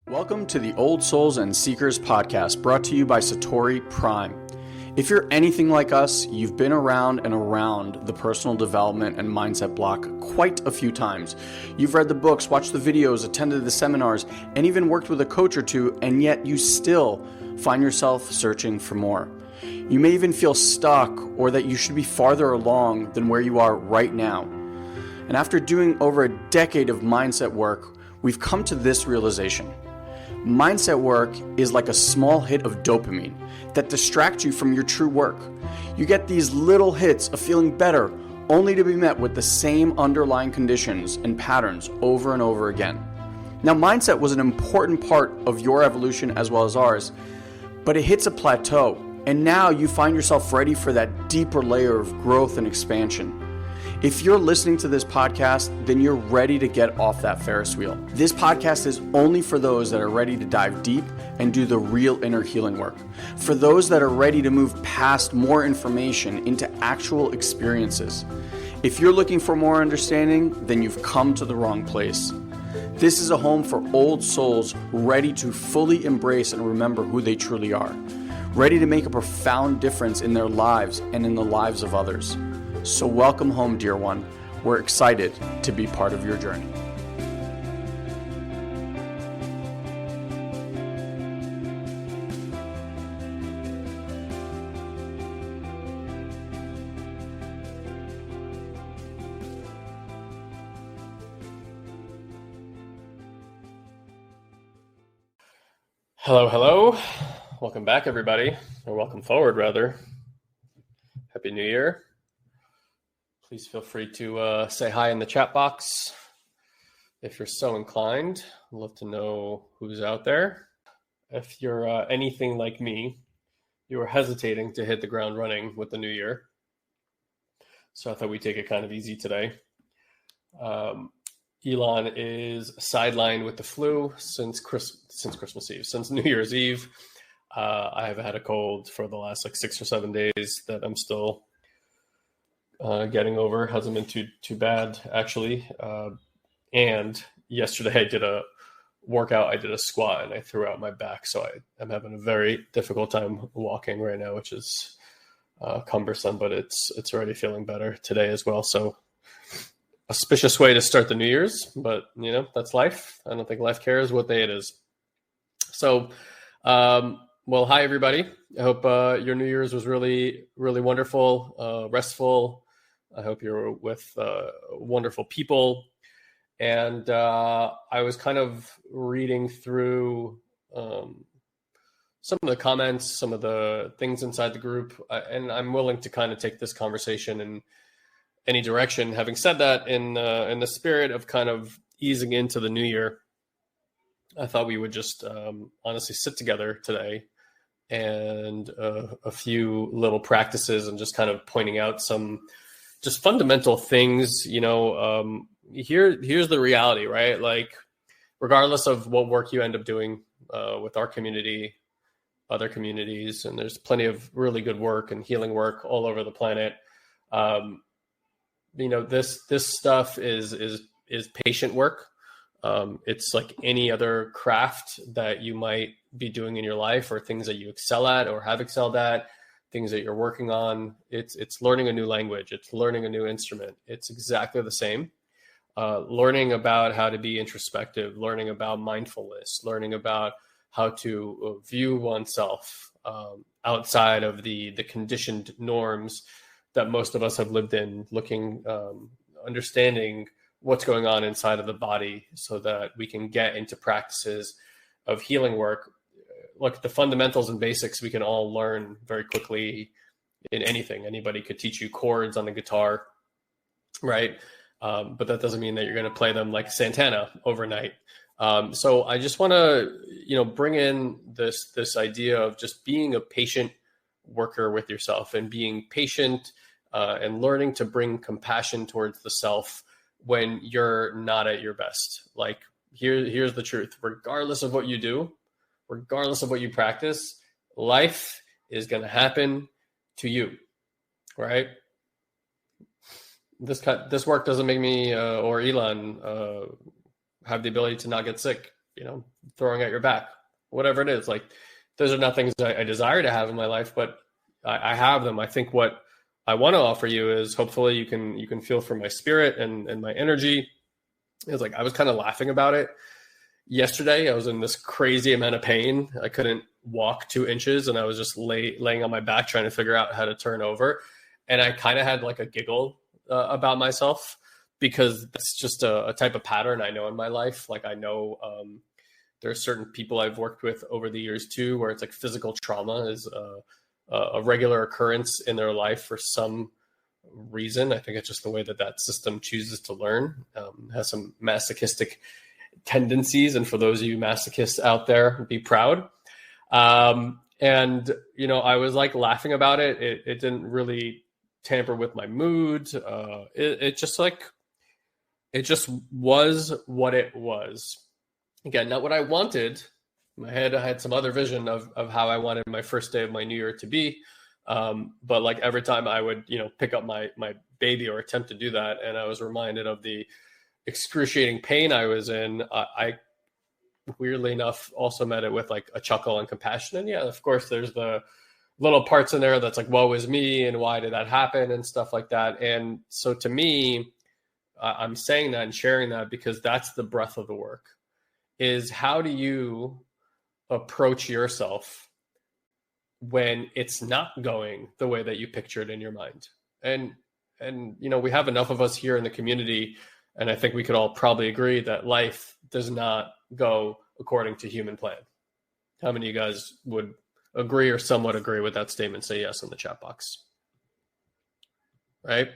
Welcome to the Old Souls and Seekers podcast, brought to you by Satori Prime. If you're anything like us, you've been around and around the personal development and mindset block quite a few times. You've read the books, watched the videos, attended the seminars, and even worked with a coach or two, and yet you still find yourself searching for more. You may even feel stuck or that you should be farther along than where you are right now. And after doing over a decade of mindset work, we've come to this realization. Mindset work is like a small hit of dopamine that distracts you from your true work. You get these little hits of feeling better, only to be met with the same underlying conditions and patterns over and over again. Now, mindset was an important part of your evolution as well as ours, but it hits a plateau, and now you find yourself ready for that deeper layer of growth and expansion. If you're listening to this podcast, then you're ready to get off that Ferris wheel. This podcast is only for those that are ready to dive deep and do the real inner healing work. For those that are ready to move past more information into actual experiences. If you're looking for more understanding, then you've come to the wrong place. This is a home for old souls ready to fully embrace and remember who they truly are. Ready to make a profound difference in their lives and in the lives of others. So welcome home, dear one. We're excited to be part of your journey. Hello, hello. Welcome back, everybody, or welcome forward, rather. Happy New Year. Please feel free to say hi in the chat box if you're so inclined. I'd love to know who's out there. If you're anything like me, you were hesitating to hit the ground running with the new year. So I thought we'd take it kind of easy today. Elon is sidelined with the flu since Christmas Eve, since New Year's Eve. I have had a cold for the last 6 or 7 days that I'm still getting over. Hasn't been too bad, actually. And yesterday I did a workout. I did a squat and I threw out my back. So I'm having a very difficult time walking right now, which is cumbersome, but it's already feeling better today as well. So auspicious way to start the New Year's, but that's life. I don't think life cares what day it is. So, well, hi everybody. I hope your New Year's was really, really wonderful, restful. I hope you're with wonderful people. And I was kind of reading through some of the comments, some of the things inside the group, and I'm willing to kind of take this conversation in any direction. Having said that, in the spirit of kind of easing into the new year, I thought we would just honestly sit together today and a few little practices and just kind of pointing out some just fundamental things. Here's the reality, right? Like, regardless of what work you end up doing with our community, other communities, and there's plenty of really good work and healing work all over the planet. This stuff is patient work. It's like any other craft that you might be doing in your life, or things that you excel at or have excelled at, things that you're working on. It's learning a new language. It's learning a new instrument. It's exactly the same. Learning about how to be introspective, learning about mindfulness, learning about how to view oneself outside of the conditioned norms that most of us have lived in, understanding what's going on inside of the body so that we can get into practices of healing work. Look, the fundamentals and basics we can all learn very quickly in anything. Anybody could teach you chords on the guitar, right? But that doesn't mean that you're going to play them like Santana overnight. So I just want to, bring in this idea of just being a patient worker with yourself and being patient and learning to bring compassion towards the self when you're not at your best. Like, here's the truth. Regardless of what you do, regardless of what you practice, life is going to happen to you, right? This work doesn't make me or Elon have the ability to not get sick. throwing at your back, whatever it is. Like, those are not things I desire to have in my life, but I have them. I think what I want to offer you is hopefully you can feel from my spirit and my energy. It's like, I was kind of laughing about it yesterday. I was in this crazy amount of pain. I couldn't walk 2 inches, and I was just laying on my back trying to figure out how to turn over. And I kind of had like a giggle about myself, because that's just a type of pattern I know in my life. Like, I know there are certain people I've worked with over the years too, where it's like physical trauma is a regular occurrence in their life for some reason. I think it's just the way that system chooses to learn. Has some masochistic tendencies, and for those of you masochists out there, be proud. And I was like laughing about it. It didn't really tamper with my mood. It just was what it was. Again, not what I wanted. In my head, I had some other vision of how I wanted my first day of my new year to be. But like, every time I would, pick up my baby or attempt to do that, and I was reminded of the excruciating pain I was in, I weirdly enough also met it with like a chuckle and compassion. And yeah, of course, there's the little parts in there that's like, woe is me, and why did that happen, and stuff like that. And so to me, I'm saying that and sharing that because that's the breadth of the work, is how do you approach yourself when it's not going the way that you pictured in your mind. And we have enough of us here in the community, and I think we could all probably agree that life does not go according to human plan. How many of you guys would agree or somewhat agree with that statement? Say yes in the chat box. Right?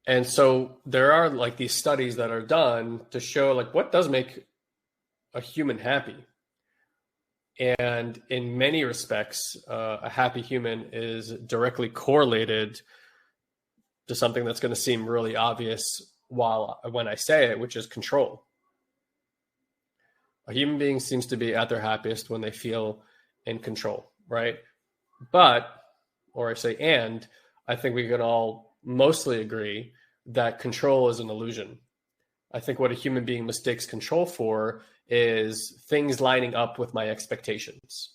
And so there are like these studies that are done to show like what does make a human happy. And in many respects, a happy human is directly correlated to something that's going to seem really obvious when I say it, which is control. A human being seems to be at their happiest when they feel in control, right? I think we can all mostly agree that control is an illusion. I think what a human being mistakes control for is things lining up with my expectations.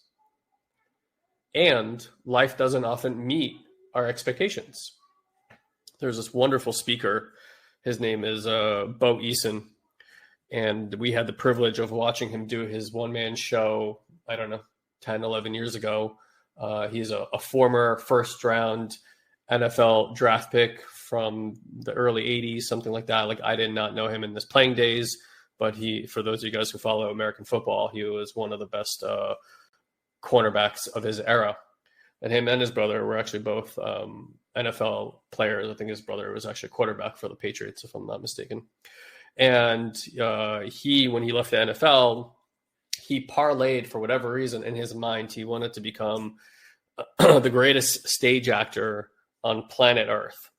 And life doesn't often meet our expectations. There's this wonderful speaker. His name is Bo Eason. And we had the privilege of watching him do his one-man show, 10, 11 years ago. He's a former first-round NFL draft pick from the early 80s, something like that. Like, I did not know him in his playing days, but for those of you guys who follow American football, he was one of the best cornerbacks of his era. And him and his brother were actually both NFL players. I think his brother was actually a quarterback for the Patriots, if I'm not mistaken. And when he left the NFL, he parlayed, for whatever reason, in his mind, he wanted to become the greatest stage actor on planet Earth.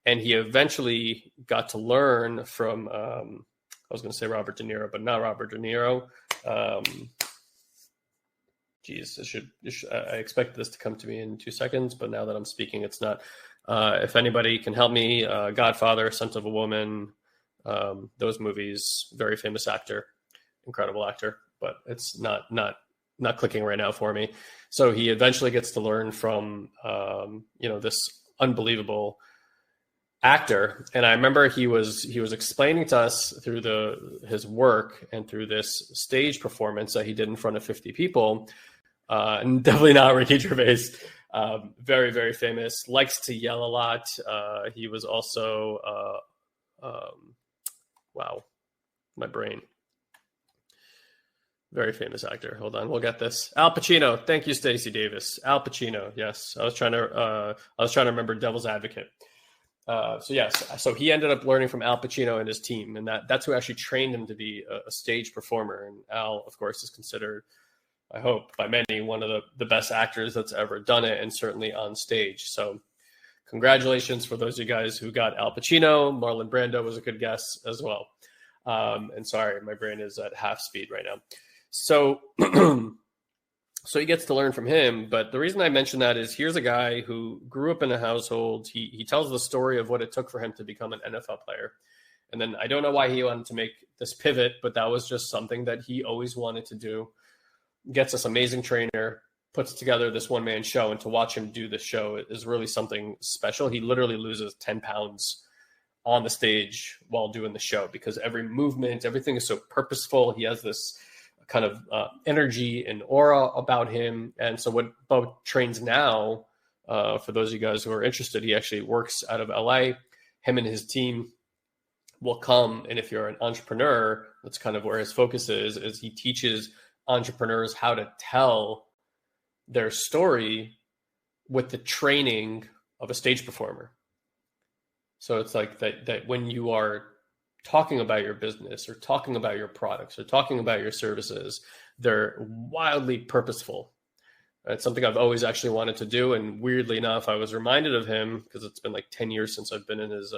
And he eventually got to learn from, I was going to say Robert De Niro, but not Robert De Niro. I expected this to come to me in 2 seconds, but now that I'm speaking, it's not. If anybody can help me, Godfather, Son of a Woman, those movies, very famous actor, incredible actor, but it's not clicking right now for me. So he eventually gets to learn from, this unbelievable actor. And I remember he was explaining to us through his work and through this stage performance that he did in front of 50 people, and definitely not Ricky Gervais, very, very famous, likes to yell a lot. He was also, wow, my brain. Very famous actor. Hold on, we'll get this. Al Pacino. Thank you, Stacey Davis. Al Pacino. Yes, I was trying to remember Devil's Advocate. So he ended up learning from Al Pacino and his team, and that's who actually trained him to be a stage performer. And Al, of course, is considered, I hope, by many, one of the best actors that's ever done it, and certainly on stage. So congratulations for those of you guys who got Al Pacino. Marlon Brando was a good guess as well. And sorry, my brain is at half speed right now. So he gets to learn from him. But the reason I mention that is here's a guy who grew up in a household. He tells the story of what it took for him to become an NFL player. And then I don't know why he wanted to make this pivot, but that was just something that he always wanted to do. Gets this amazing trainer, puts together this one-man show, and to watch him do the show is really something special. He literally loses 10 pounds on the stage while doing the show because every movement, everything is so purposeful. He has this kind of energy and aura about him. And so what Bo trains now, for those of you guys who are interested, he actually works out of LA. Him and his team will come, and if you're an entrepreneur, that's kind of where his focus is he teaches entrepreneurs how to tell their story with the training of a stage performer. So it's like that when you are talking about your business or talking about your products or talking about your services, they're wildly purposeful. It's something I've always actually wanted to do. And weirdly enough, I was reminded of him because it's been like 10 years since I've been in his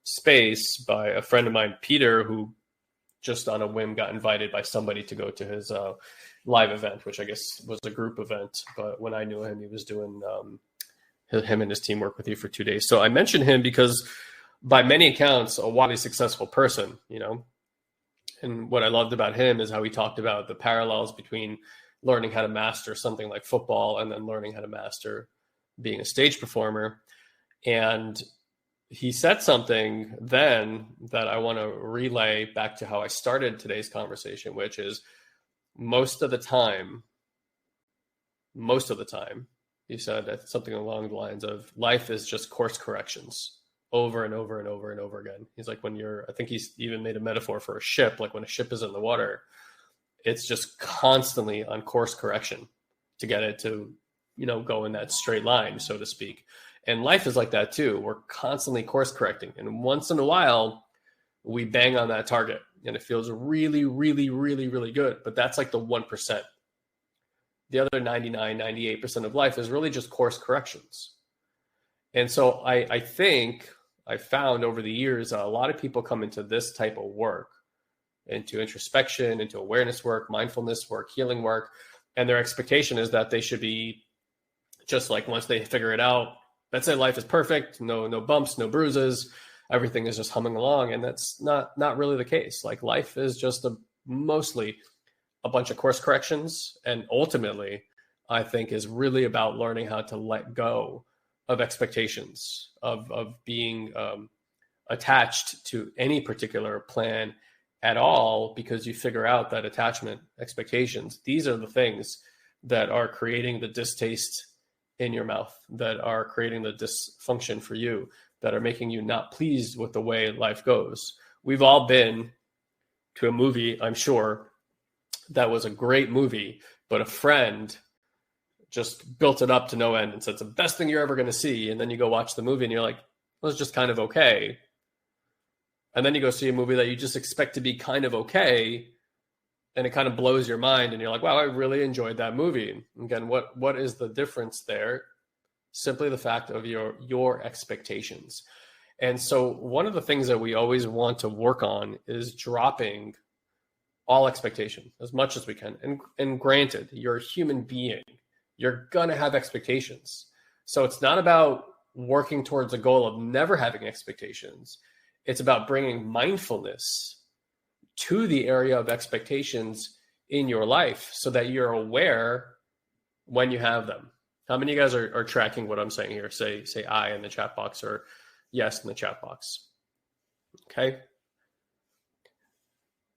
space by a friend of mine, Peter, who just on a whim got invited by somebody to go to his live event, which I guess was a group event. But when I knew him, he was doing him and his team work with you for 2 days. So I mentioned him because by many accounts, a wildly successful person, and what I loved about him is how he talked about the parallels between learning how to master something like football and then learning how to master being a stage performer. And he said something then that I want to relay back to how I started today's conversation, which is most of the time, he said something along the lines of life is just course corrections over and over and over and over again. He's like, I think he's even made a metaphor for a ship, like when a ship is in the water, it's just constantly on course correction to get it to, go in that straight line, so to speak. And life is like that too. We're constantly course correcting. And once in a while, we bang on that target and it feels really, really, really, really good. But that's like the 1%. The other 99, 98% of life is really just course corrections. And so I think I found over the years, a lot of people come into this type of work, into introspection, into awareness work, mindfulness work, healing work. And their expectation is that they should be just like, once they figure it out, that's it, life is perfect, no bumps, no bruises, everything is just humming along. And that's not really the case. Like life is just mostly a bunch of course corrections. And ultimately, I think is really about learning how to let go of expectations, of being attached to any particular plan at all, because you figure out that attachment, expectations, these are the things that are creating the distaste in your mouth, that are creating the dysfunction for you, that are making you not pleased with the way life goes. We've all been to a movie, I'm sure, that was a great movie, but a friend just built it up to no end and said, it's the best thing you're ever going to see. And then you go watch the movie and you're like, well, it's just kind of okay. And then you go see a movie that you just expect to be kind of okay, and it kind of blows your mind. And you're like, wow, I really enjoyed that movie. And again, what is the difference there? Simply the fact of your expectations. And so one of the things that we always want to work on is dropping all expectation as much as we can. And granted, you're a human being. You're going to have expectations. So it's not about working towards a goal of never having expectations. It's about bringing mindfulness to the area of expectations in your life so that you're aware when you have them. How many of you guys are tracking what I'm saying here? Say I in the chat box or yes in the chat box. Okay.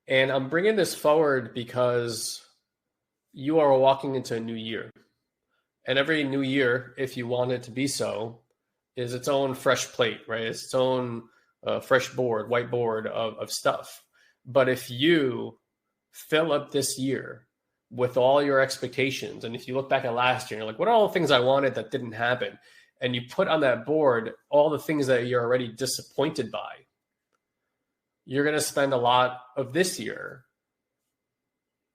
And I'm bringing this forward because you are walking into a new year. And every new year, if you want it to be so, is its own fresh plate, right? It's its own fresh board, whiteboard of stuff. But if you fill up this year with all your expectations, and if you look back at last year, you're like, what are all the things I wanted that didn't happen? And you put on that board all the things that you're already disappointed by, you're going to spend a lot of this year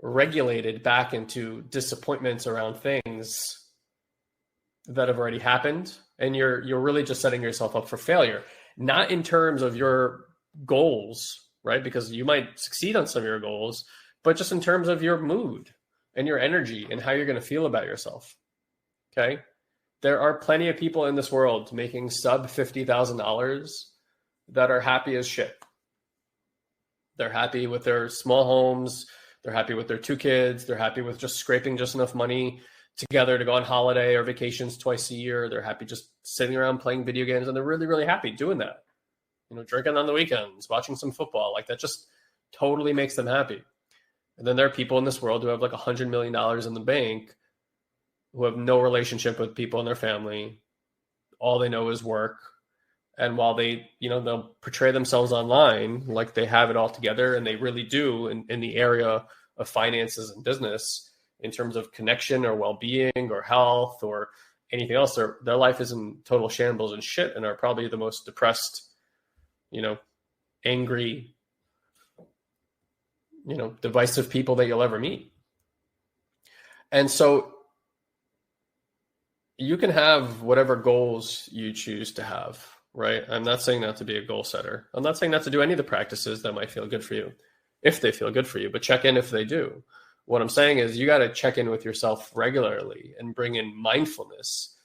regulated back into disappointments around things that have already happened. And you're really just setting yourself up for failure, not in terms of your goals, right? Because you might succeed on some of your goals, but just in terms of your mood and your energy and how you're going to feel about yourself. Okay. There are plenty of people in this world making sub $50,000 that are happy as shit. They're happy with their small homes. They're happy with their 2 kids. They're happy with just scraping just enough money together to go on holiday or vacations twice a year. They're happy just sitting around playing video games, and they're really, really happy doing that. Drinking on the weekends, watching some football, like that just totally makes them happy. And then there are people in this world who have like $100 million in the bank, who have no relationship with people in their family. All they know is work. And while they, they'll portray themselves online like they have it all together, and they really do in the area of finances and business, in terms of connection or well-being or health or anything else, their life is in total shambles and shit, and are probably the most depressed, angry, divisive people that you'll ever meet. And so you can have whatever goals you choose to have, right? I'm not saying not to be a goal setter. I'm not saying not to do any of the practices that might feel good for you, if they feel good for you, but check in if they do. What I'm saying is you got to check in with yourself regularly and bring in mindfulness,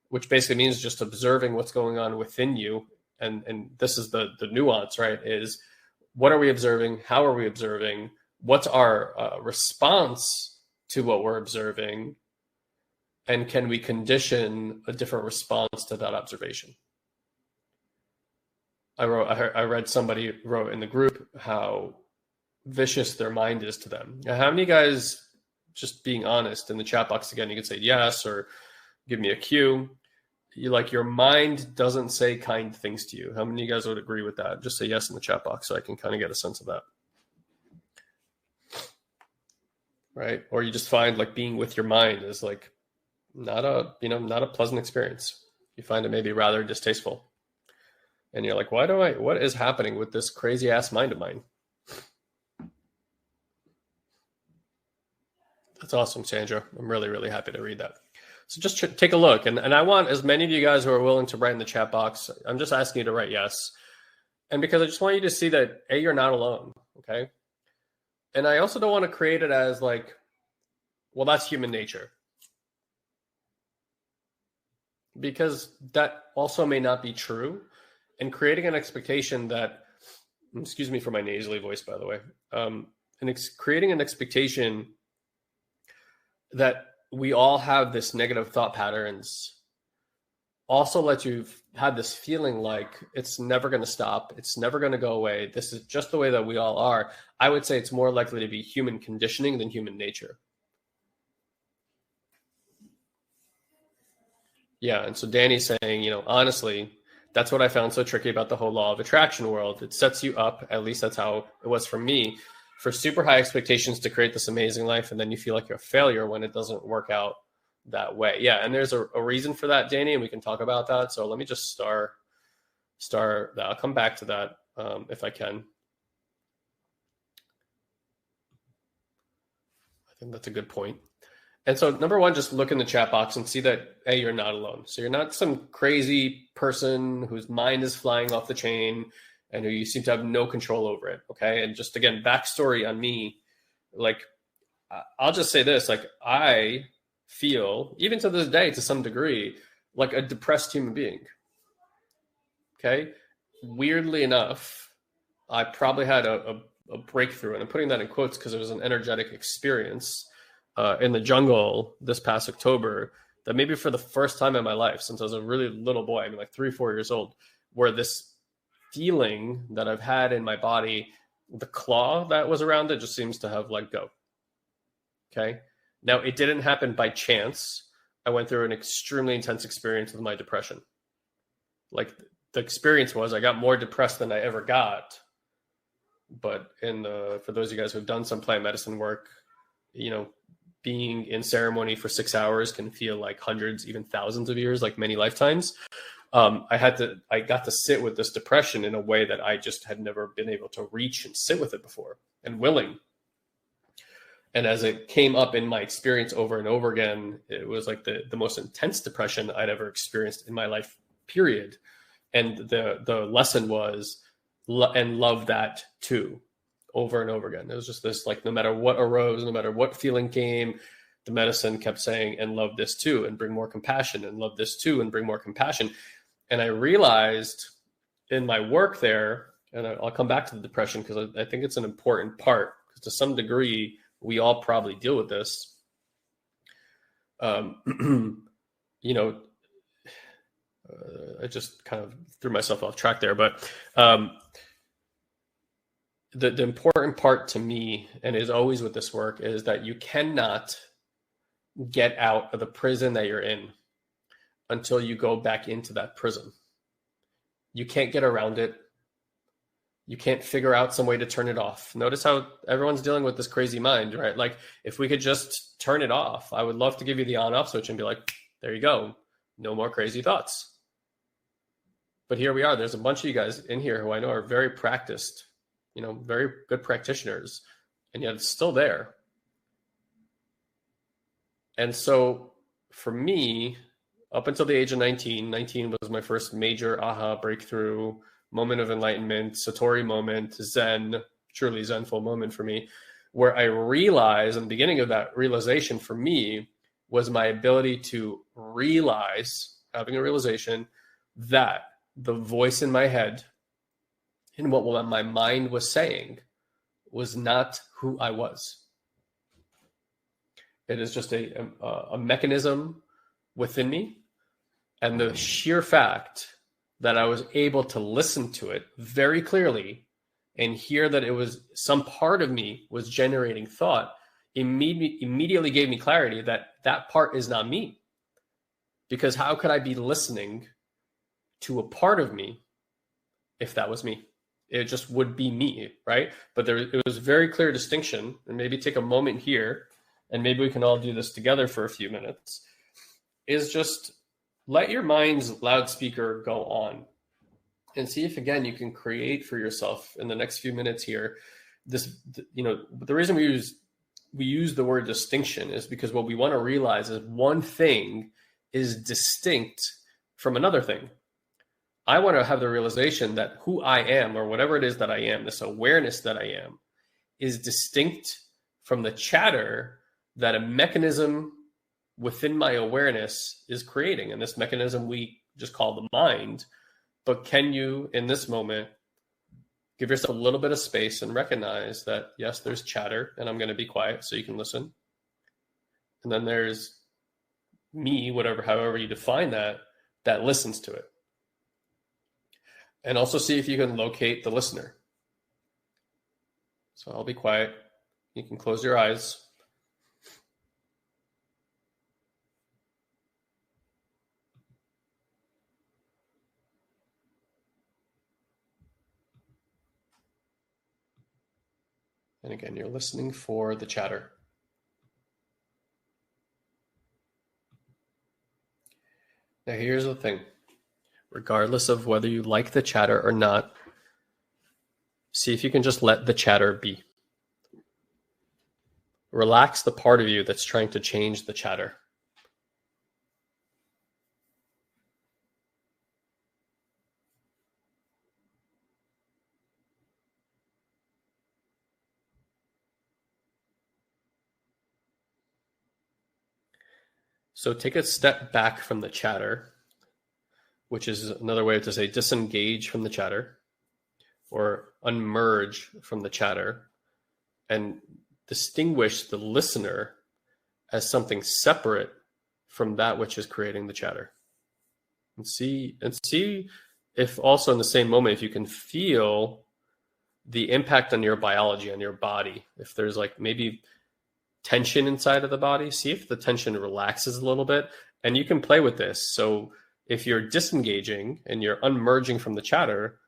which basically means just observing what's going on within you. And this is the nuance, right? Is what are we observing? How are we observing? What's our response to what we're observing? And can we condition a different response to that observation? I read somebody wrote in the group how vicious their mind is to them. Now, how many guys, just being honest in the chat box again, you could say yes or give me a cue. Your mind doesn't say kind things to you. How many of you guys would agree with that? Just say yes in the chat box so I can kind of get a sense of that. Right? Or you just find like being with your mind is like not a pleasant experience. You find it maybe rather distasteful. And you're like, what is happening with this crazy ass mind of mine? That's awesome, Sandra. I'm really, really happy to read that. So just take a look. And I want as many of you guys who are willing to write in the chat box, I'm just asking you to write yes. And because I just want you to see that, A, you're not alone, okay? And I also don't want to create it as like, well, that's human nature. Because that also may not be true. And creating an expectation that, excuse me for my nasally voice, by the way, creating an expectation that we all have this negative thought patterns also lets you have this feeling like it's never going to stop. It's never going to go away. This is just the way that we all are. I would say it's more likely to be human conditioning than human nature. Yeah. And so Danny's saying, honestly, that's what I found so tricky about the whole law of attraction world. It sets you up, at least that's how it was for me, for super high expectations to create this amazing life. And then you feel like you're a failure when it doesn't work out that way. Yeah. And there's a reason for that, Danny, and we can talk about that. So let me just star that. I'll come back to that if I can. I think that's a good point. And so number one, just look in the chat box and see that, A, you're not alone. So you're not some crazy person whose mind is flying off the chain and who you seem to have no control over it. Okay. And just again, backstory on me, like, I'll just say this, like, I feel, even to this day, to some degree, like a depressed human being. Okay. Weirdly enough, I probably had a breakthrough, and I'm putting that in quotes because it was an energetic experience in the jungle this past October, that maybe for the first time in my life, since I was a really little boy, I mean like 3 or 4 years old, where this feeling that I've had in my body, the claw that was around it just seems to have let go. Okay. Now, it didn't happen by chance. I went through an extremely intense experience with my depression. Like, the experience was I got more depressed than I ever got. But for those of you guys who've done some plant medicine work, being in ceremony for 6 hours can feel like hundreds, even thousands of years, like many lifetimes. I got to sit with this depression in a way that I just had never been able to reach and sit with it before, and willing. And as it came up in my experience over and over again, it was like the most intense depression I'd ever experienced in my life, period. And the lesson was, and love that too, over and over again. It was just this, like, no matter what arose, no matter what feeling came, the medicine kept saying, and love this too, and bring more compassion, and love this too, and bring more compassion. And I realized in my work there, And I'll come back to the depression because I think it's an important part, because to some degree, we all probably deal with this. You know, I just kind of threw myself off track there, but the important part to me, and is always with this work, is that you cannot get out of the prison that you're in until you go back into that prison. You can't get around it. You can't figure out some way to turn it off. Notice how everyone's dealing with this crazy mind, right? Like, if we could just turn it off, I would love to give you the on-off switch and be like, there you go. No more crazy thoughts. But here we are. There's a bunch of you guys in here who I know are very practiced, very good practitioners, and yet it's still there. And so for me, up until the age of 19 was my first major aha breakthrough, moment of enlightenment, Satori moment, Zen, truly Zenful moment for me, where I realized, and the beginning of that realization for me was my ability to realize, having a realization that the voice in my head and what my mind was saying was not who I was. It is just a mechanism within me. And the sheer fact that I was able to listen to it very clearly and hear that it was some part of me was generating thought immediately gave me clarity that that part is not me. Because how could I be listening to a part of me if that was me? It just would be me, right? But it was a very clear distinction. And maybe take a moment here, and maybe we can all do this together for a few minutes, is just let your mind's loudspeaker go on and see if, again, you can create for yourself in the next few minutes here this, the reason we use the word distinction is because what we want to realize is one thing is distinct from another thing. I want to have the realization that who I am, or whatever it is that I am, this awareness that I am, is distinct from the chatter that a mechanism within my awareness is creating. And this mechanism we just call the mind. But can you, in this moment, give yourself a little bit of space and recognize that, yes, there's chatter, and I'm going to be quiet so you can listen. And then there's me, however you define that listens to it. And also see if you can locate the listener. So I'll be quiet. You can close your eyes. And again, you're listening for the chatter. Now, here's the thing. Regardless of whether you like the chatter or not, see if you can just let the chatter be. Relax the part of you that's trying to change the chatter. So take a step back from the chatter, which is another way to say disengage from the chatter or unmerge from the chatter, and distinguish the listener as something separate from that which is creating the chatter. And see if also in the same moment, if you can feel the impact on your biology, on your body. If there's like maybe tension inside of the body, see if the tension relaxes a little bit. And you can play with this. So if you're disengaging and you're unmerging from the chatter,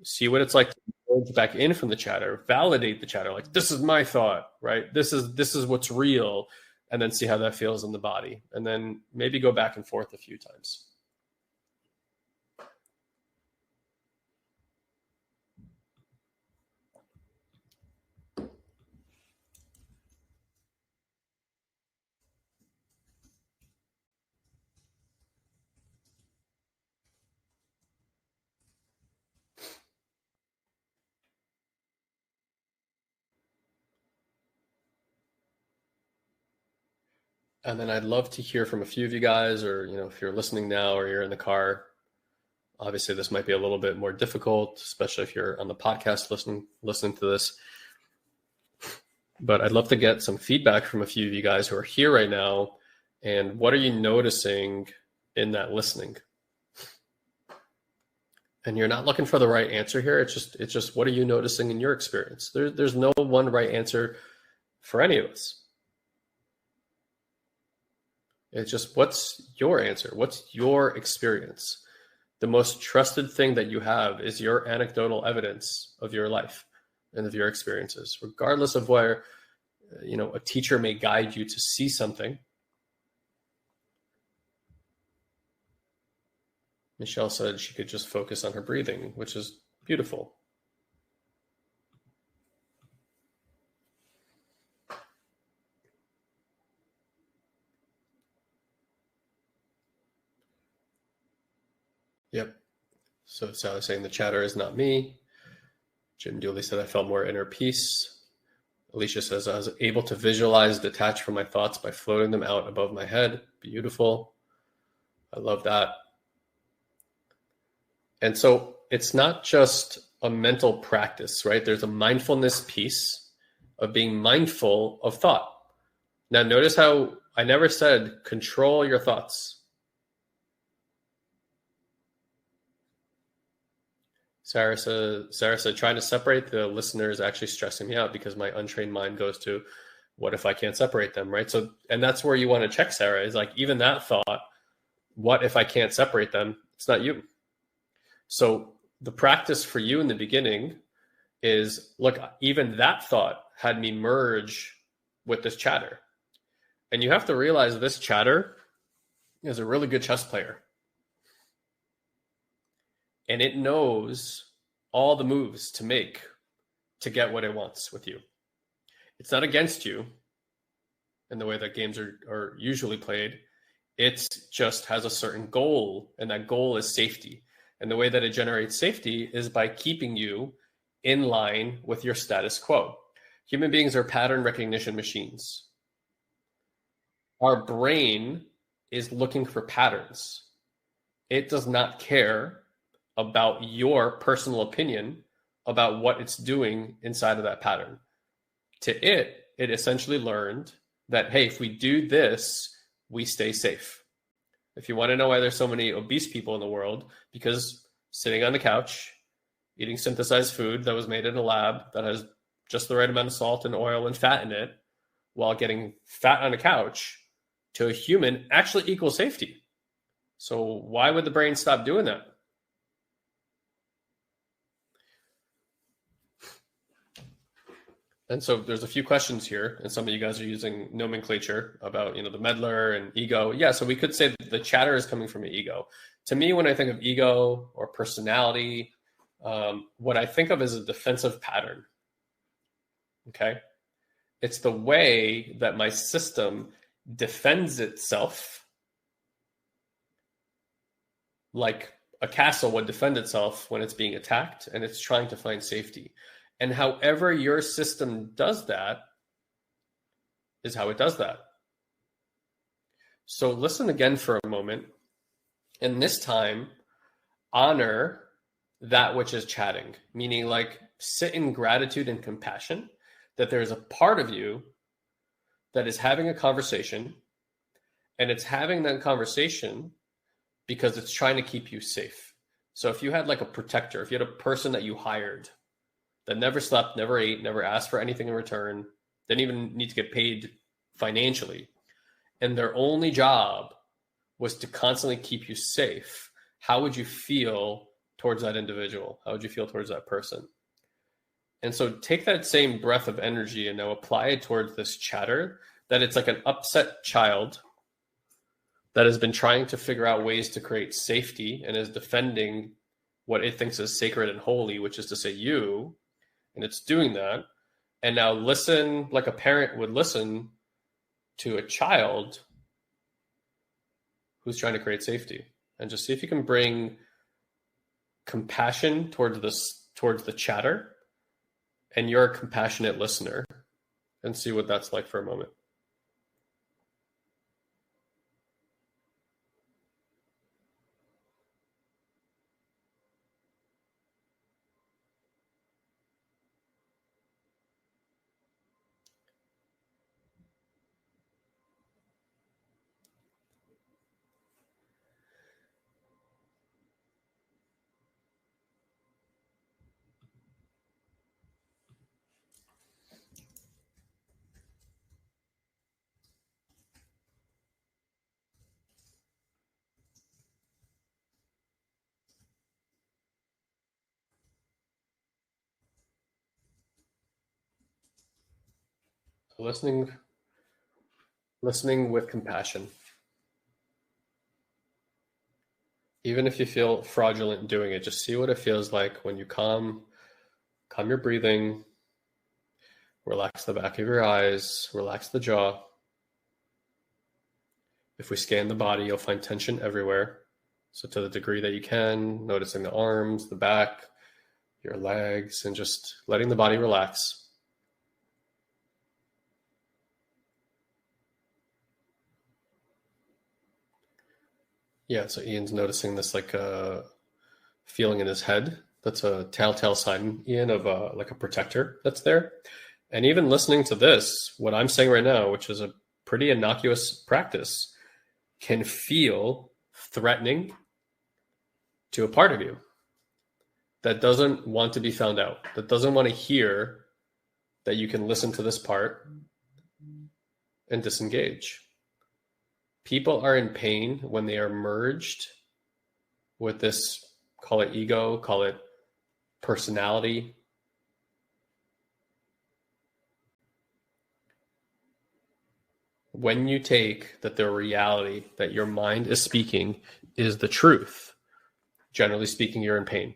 see what it's like to merge back in from the chatter, validate the chatter, like, this is my thought, right? This is what's real. And then see how that feels in the body. And then maybe go back and forth a few times. And then I'd love to hear from a few of you guys, or, if you're listening now or you're in the car, Obviously, this might be a little bit more difficult, especially if you're on the podcast listening to this. But I'd love to get some feedback from a few of you guys who are here right now. And what are you noticing in that listening? And you're not looking for the right answer here. It's just what are you noticing in your experience? There's no one right answer for any of us. It's just, what's your answer? What's your experience? The most trusted thing that you have is your anecdotal evidence of your life and of your experiences, regardless of where, a teacher may guide you to see something. Michelle said she could just focus on her breathing, which is beautiful. Yep. So Sally's saying the chatter is not me. Jim Dooley said I felt more inner peace. Alicia says I was able to visualize, detach from my thoughts by floating them out above my head. Beautiful. I love that. And so it's not just a mental practice, right? There's a mindfulness piece of being mindful of thought. Now, notice how I never said control your thoughts. Sarah said, trying to separate the listener is actually stressing me out because my untrained mind goes to, what if I can't separate them, right? So, and that's where you want to check, Sarah, is like, even that thought, what if I can't separate them? It's not you. So the practice for you in the beginning is, look, even that thought had me merge with this chatter. And you have to realize this chatter is a really good chess player. And it knows all the moves to make to get what it wants with you. It's not against you in the way that games are usually played. It just has a certain goal, and that goal is safety. And the way that it generates safety is by keeping you in line with your status quo. Human beings are pattern recognition machines. Our brain is looking for patterns. It does not care about your personal opinion about what it's doing inside of that pattern. To it essentially learned that, hey, if we do this, we stay safe. If you want to know why there's so many obese people in the world, because sitting on the couch, eating synthesized food that was made in a lab that has just the right amount of salt and oil and fat in it, while getting fat on a couch, to a human actually equals safety. So why would the brain stop doing that? And so there's a few questions here, and some of you guys are using nomenclature about, the meddler and ego. Yeah, so we could say that the chatter is coming from an ego. To me, when I think of ego or personality, what I think of is a defensive pattern. Okay? It's the way that my system defends itself like a castle would defend itself when it's being attacked and it's trying to find safety. And however your system does that is how it does that. So listen again for a moment. And this time, honor that which is chatting, meaning like sit in gratitude and compassion that there's a part of you that is having a conversation, and it's having that conversation because it's trying to keep you safe. So if you had like a protector, if you had a person that you hired that never slept, never ate, never asked for anything in return, didn't even need to get paid financially, and their only job was to constantly keep you safe, how would you feel towards that individual? How would you feel towards that person? And so take that same breath of energy and now apply it towards this chatter, that it's like an upset child that has been trying to figure out ways to create safety and is defending what it thinks is sacred and holy, which is to say you, and it's doing that. And now listen like a parent would listen to a child who's trying to create safety, and just see if you can bring compassion towards the chatter, and you're a compassionate listener, and see what that's like for a moment. Listening with compassion. Even if you feel fraudulent doing it, just see what it feels like when you calm your breathing, relax the back of your eyes, relax the jaw. If we scan the body, you'll find tension everywhere. So to the degree that you can, noticing the arms, the back, your legs, and just letting the body relax. Yeah, so Ian's noticing this like feeling in his head. That's a telltale sign, Ian, of like a protector that's there. And even listening to this, what I'm saying right now, which is a pretty innocuous practice, can feel threatening to a part of you that doesn't want to be found out, that doesn't want to hear that you can listen to this part and disengage. People are in pain when they are merged with this, call it ego, call it personality. When you take that the reality that your mind is speaking is the truth, generally speaking, you're in pain.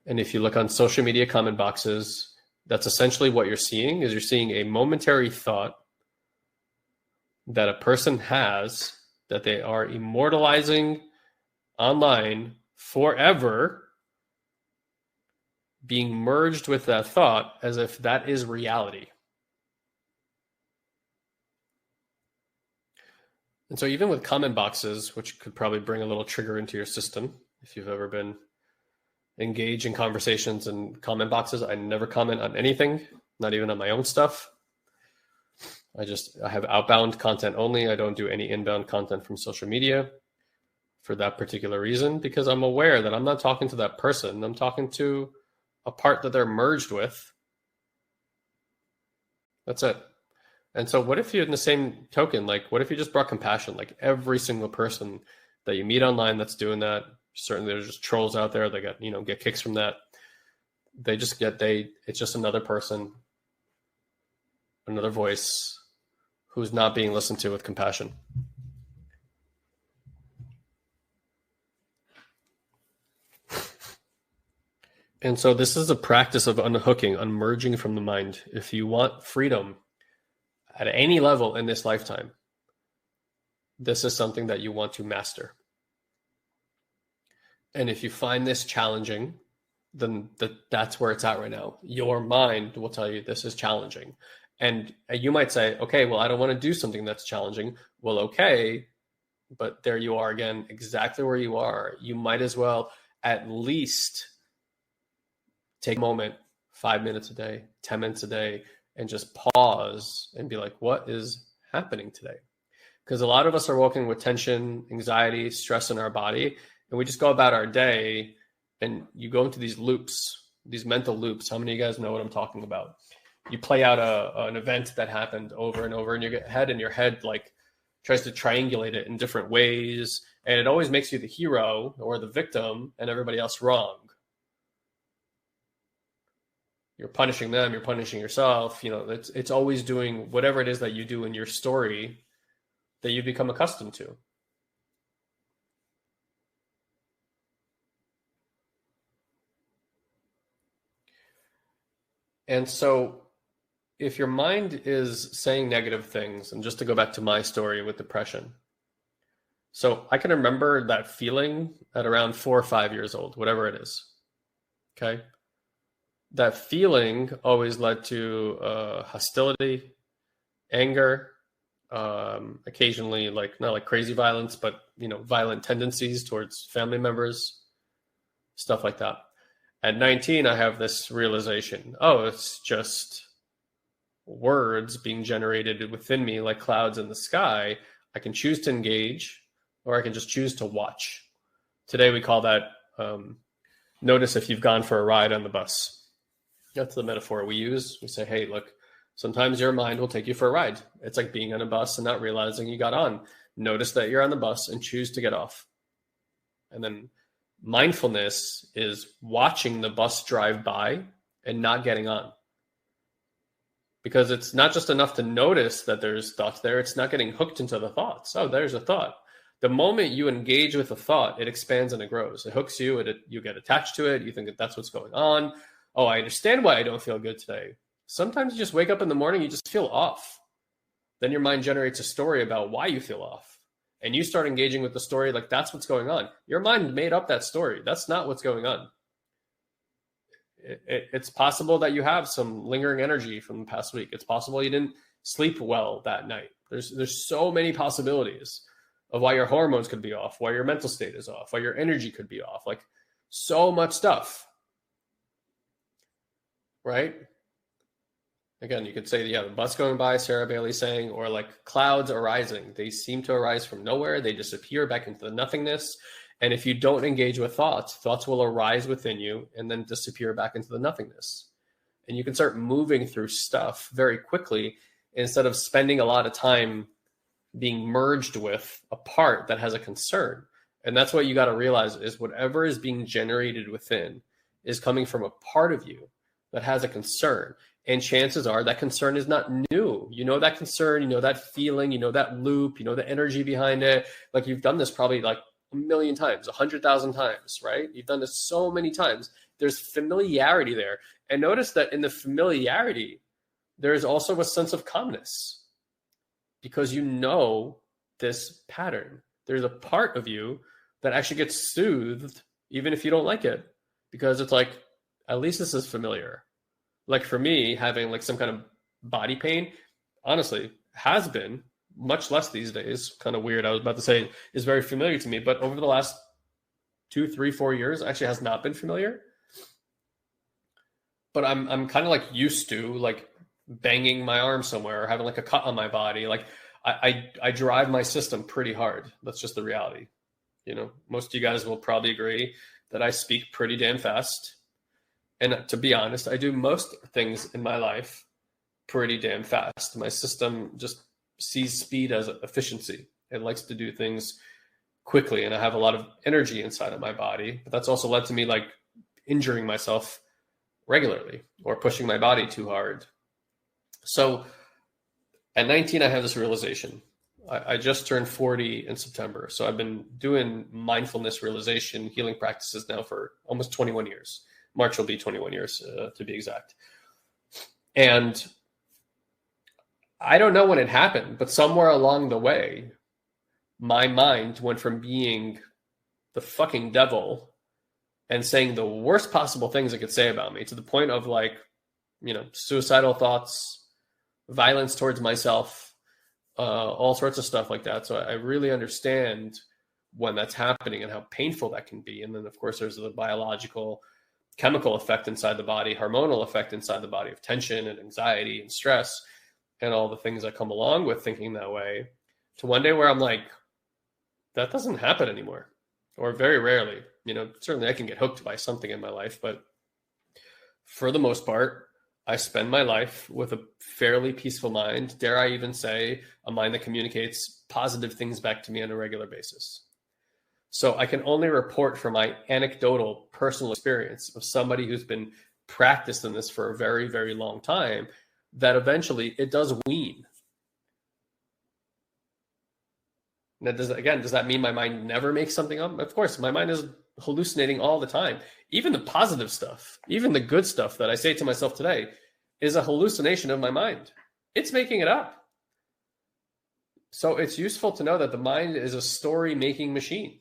And if you look on social media comment boxes, that's essentially what you're seeing, is you're seeing a momentary thought that a person has that they are immortalizing online forever, being merged with that thought as if that is reality. And so even with comment boxes, which could probably bring a little trigger into your system, if you've ever been engaged in conversations and comment boxes, I never comment on anything, not even on my own stuff. I have outbound content only. I don't do any inbound content from social media for that particular reason, because I'm aware that I'm not talking to that person. I'm talking to a part that they're merged with. That's it. And so what if you, in the same token, like what if you just brought compassion? Like every single person that you meet online that's doing that, certainly there's just trolls out there that get kicks from that. It's just another person, another voice who's not being listened to with compassion. And so this is a practice of unhooking, unmerging from the mind. If you want freedom at any level in this lifetime, this is something that you want to master. And if you find this challenging, then that's where it's at right now. Your mind will tell you this is challenging. And you might say, okay, well, I don't want to do something that's challenging. Well, okay, but there you are again, exactly where you are. You might as well at least take a moment, 5 minutes a day, 10 minutes a day, and just pause and be like, what is happening today? Because a lot of us are walking with tension, anxiety, stress in our body, and we just go about our day and you go into these loops, these mental loops. How many of you guys know what I'm talking about? You play out an event that happened over and over in your head, and your head like tries to triangulate it in different ways. And it always makes you the hero or the victim and everybody else wrong. You're punishing them, you're punishing yourself. It's always doing whatever it is that you do in your story that you become accustomed to. And so if your mind is saying negative things, and just to go back to my story with depression. So I can remember that feeling at around 4 or 5 years old, whatever it is. Okay. That feeling always led to hostility, anger, occasionally not like crazy violence, but violent tendencies towards family members, stuff like that. At 19, I have this realization, it's just words being generated within me like clouds in the sky. I can choose to engage, or I can just choose to watch. Today we call that notice if you've gone for a ride on the bus. That's the metaphor we use. We say, hey, look, sometimes your mind will take you for a ride. It's like being on a bus and not realizing you got on. Notice that you're on the bus and choose to get off. And then mindfulness is watching the bus drive by and not getting on. because it's not just enough to notice that there's thoughts there. It's not getting hooked into the thoughts. Oh, there's a thought. The moment you engage with a thought, it expands and it grows. It hooks you, you get attached to it. You think that that's what's going on. Oh, I understand why I don't feel good today. Sometimes you just wake up in the morning, you just feel off. Then your mind generates a story about why you feel off. And you start engaging with the story like that's what's going on. Your mind made up that story. That's not what's going on. It's possible that you have some lingering energy from the past week. It's possible you didn't sleep well that night. There's so many possibilities of why your hormones could be off, why your mental state is off, why your energy could be off. Like so much stuff, right? Again, you could say, yeah, the bus going by, Sarah Bailey saying, or like clouds arising. They seem to arise from nowhere. They disappear back into the nothingness. And if you don't engage with thoughts, thoughts will arise within you and then disappear back into the nothingness. And you can start moving through stuff very quickly instead of spending a lot of time being merged with a part that has a concern. And that's what you got to realize is whatever is being generated within is coming from a part of you that has a concern. And chances are that concern is not new. You know that concern, you know that feeling, you know that loop, you know the energy behind it. Like you've done this probably like 1,000,000 times, 100,000 times, right? You've done this so many times. There's familiarity there. And notice that in the familiarity, there's also a sense of calmness because you know this pattern. There's a part of you that actually gets soothed even if you don't like it because it's like, at least this is familiar. Like for me, having like some kind of body pain, honestly, has been much less these days. Kind of weird. I was about to say is very familiar to me, but over the last 2, 3, 4 years, actually has not been familiar. But I'm kind of like used to like banging my arm somewhere or having like a cut on my body. Like I drive my system pretty hard. That's just the reality. You know, most of you guys will probably agree that I speak pretty damn fast. And to be honest, I do most things in my life pretty damn fast. My system just sees speed as efficiency. It likes to do things quickly. And I have a lot of energy inside of my body. But that's also led to me like injuring myself regularly or pushing my body too hard. So at 19, I have this realization. I just turned 40 in September. So I've been doing mindfulness realization healing practices now for almost 21 years. March will be 21 years to be exact. And I don't know when it happened, but somewhere along the way, my mind went from being the fucking devil and saying the worst possible things it could say about me to the point of like, you know, suicidal thoughts, violence towards myself, all sorts of stuff like that. So I really understand when that's happening and how painful that can be. And then of course there's the biological chemical effect inside the body, hormonal effect inside the body of tension and anxiety and stress and all the things that come along with thinking that way, to one day where I'm like, that doesn't happen anymore, or very rarely. You know, certainly I can get hooked by something in my life, but for the most part, I spend my life with a fairly peaceful mind. Dare I even say a mind that communicates positive things back to me on a regular basis. So I can only report from my anecdotal personal experience of somebody who's been practiced in this for a very, very long time, that eventually it does wean. Now, does that mean my mind never makes something up? Of course, my mind is hallucinating all the time. Even the positive stuff, even the good stuff that I say to myself today is a hallucination of my mind. It's making it up. So it's useful to know that the mind is a story-making machine.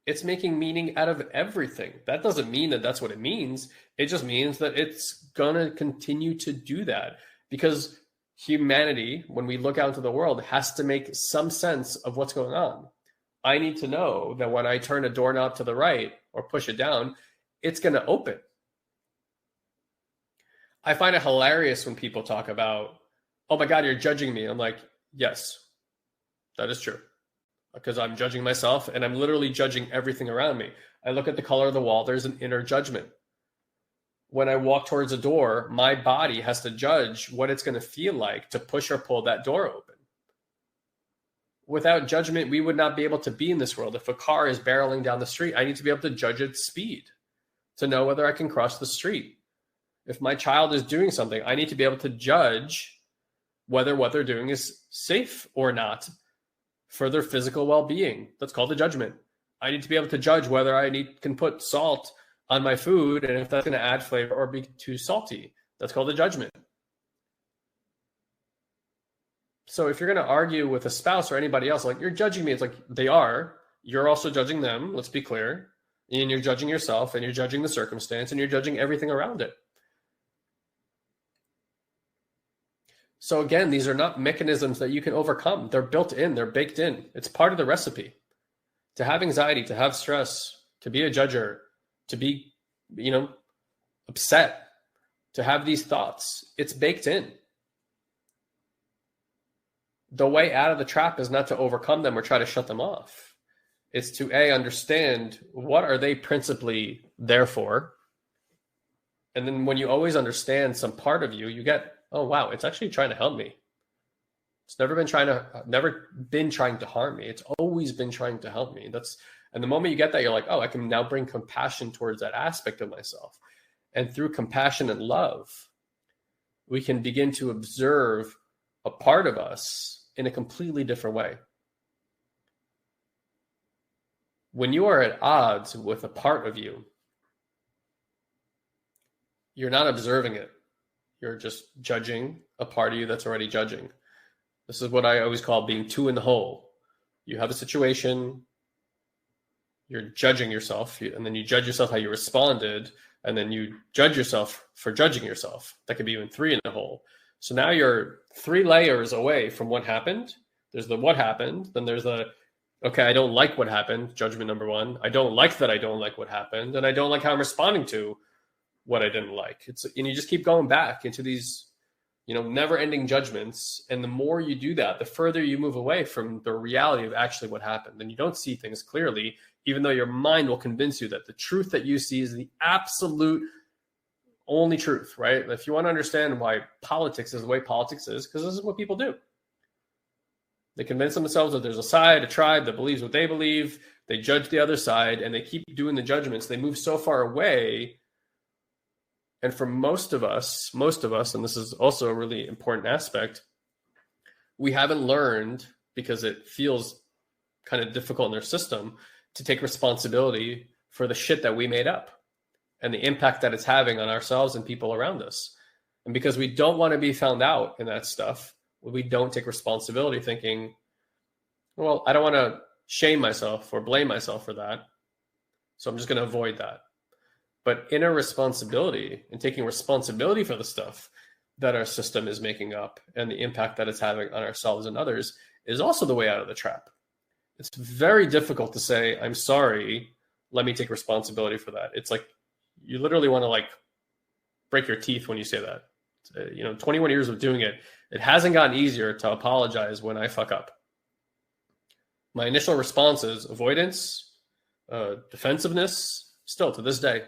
It's making meaning out of everything. That doesn't mean that that's what it means. It just means that it's going to continue to do that because humanity, when we look out into the world, has to make some sense of what's going on. I need to know that when I turn a doorknob to the right or push it down, it's going to open. I find it hilarious when people talk about, oh my God, you're judging me. I'm like, yes, that is true. Because I'm judging myself and I'm literally judging everything around me. I look at the color of the wall, there's an inner judgment. When I walk towards a door, my body has to judge what it's going to feel like to push or pull that door open. Without judgment, we would not be able to be in this world. If a car is barreling down the street, I need to be able to judge its speed to know whether I can cross the street. If my child is doing something, I need to be able to judge whether what they're doing is safe or not for their physical well-being. That's called a judgment. I need to be able to judge whether can put salt on my food and if that's going to add flavor or be too salty. That's called a judgment. So if you're going to argue with a spouse or anybody else, like, you're judging me, it's like, they are. You're also judging them, let's be clear. And you're judging yourself, and you're judging the circumstance, and you're judging everything around it. So again, these are not mechanisms that you can overcome. They're built in, they're baked in. It's part of the recipe. To have anxiety, to have stress, to be a judger, to be, upset, to have these thoughts, it's baked in. The way out of the trap is not to overcome them or try to shut them off. It's to understand what are they principally there for. And then when you always understand some part of you, you get, oh wow, it's actually trying to help me. It's never been trying to harm me. It's always been trying to help me. And the moment you get that, you're like, oh, I can now bring compassion towards that aspect of myself. And through compassion and love, we can begin to observe a part of us in a completely different way. When you are at odds with a part of you, you're not observing it. You're just judging a part of you that's already judging. This is what I always call being two in the hole. You have a situation, you're judging yourself, and then you judge yourself how you responded, and then you judge yourself for judging yourself. That could be even three in the hole. So now you're 3 layers away from what happened. There's the what happened, then there's the, okay, I don't like what happened, judgment number 1. I don't like that I don't like what happened, and I don't like how I'm responding to what I didn't like. And you just keep going back into these, never-ending judgments. And the more you do that, the further you move away from the reality of actually what happened. And you don't see things clearly, even though your mind will convince you that the truth that you see is the absolute only truth, right? If you want to understand why politics is the way politics is, because this is what people do. They convince themselves that there's a side, a tribe that believes what they believe. They judge the other side, and they keep doing the judgments. They move so far away. And for most of us, and this is also a really important aspect, we haven't learned, because it feels kind of difficult in their system, to take responsibility for the shit that we made up and the impact that it's having on ourselves and people around us. And because we don't want to be found out in that stuff, we don't take responsibility, thinking, well, I don't want to shame myself or blame myself for that, so I'm just going to avoid that. But inner responsibility and taking responsibility for the stuff that our system is making up and the impact that it's having on ourselves and others is also the way out of the trap. It's very difficult to say, I'm sorry, let me take responsibility for that. It's like, you literally want to break your teeth when you say that. 21 years of doing it, it hasn't gotten easier to apologize when I fuck up. My initial response is avoidance, defensiveness, still to this day.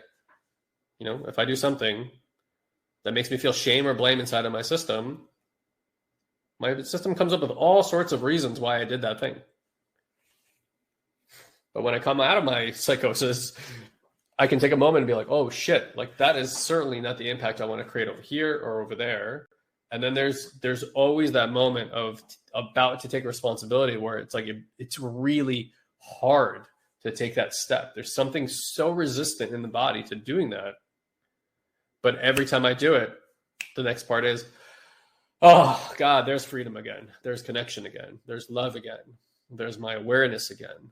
If I do something that makes me feel shame or blame inside of my system comes up with all sorts of reasons why I did that thing. But when I come out of my psychosis, I can take a moment and be like, oh shit, that is certainly not the impact I want to create over here or over there. And then there's always that moment of about to take responsibility where it's like, it's really hard to take that step. There's something so resistant in the body to doing that. But every time I do it, the next part is, oh God, there's freedom again. There's connection again. There's love again. There's my awareness again.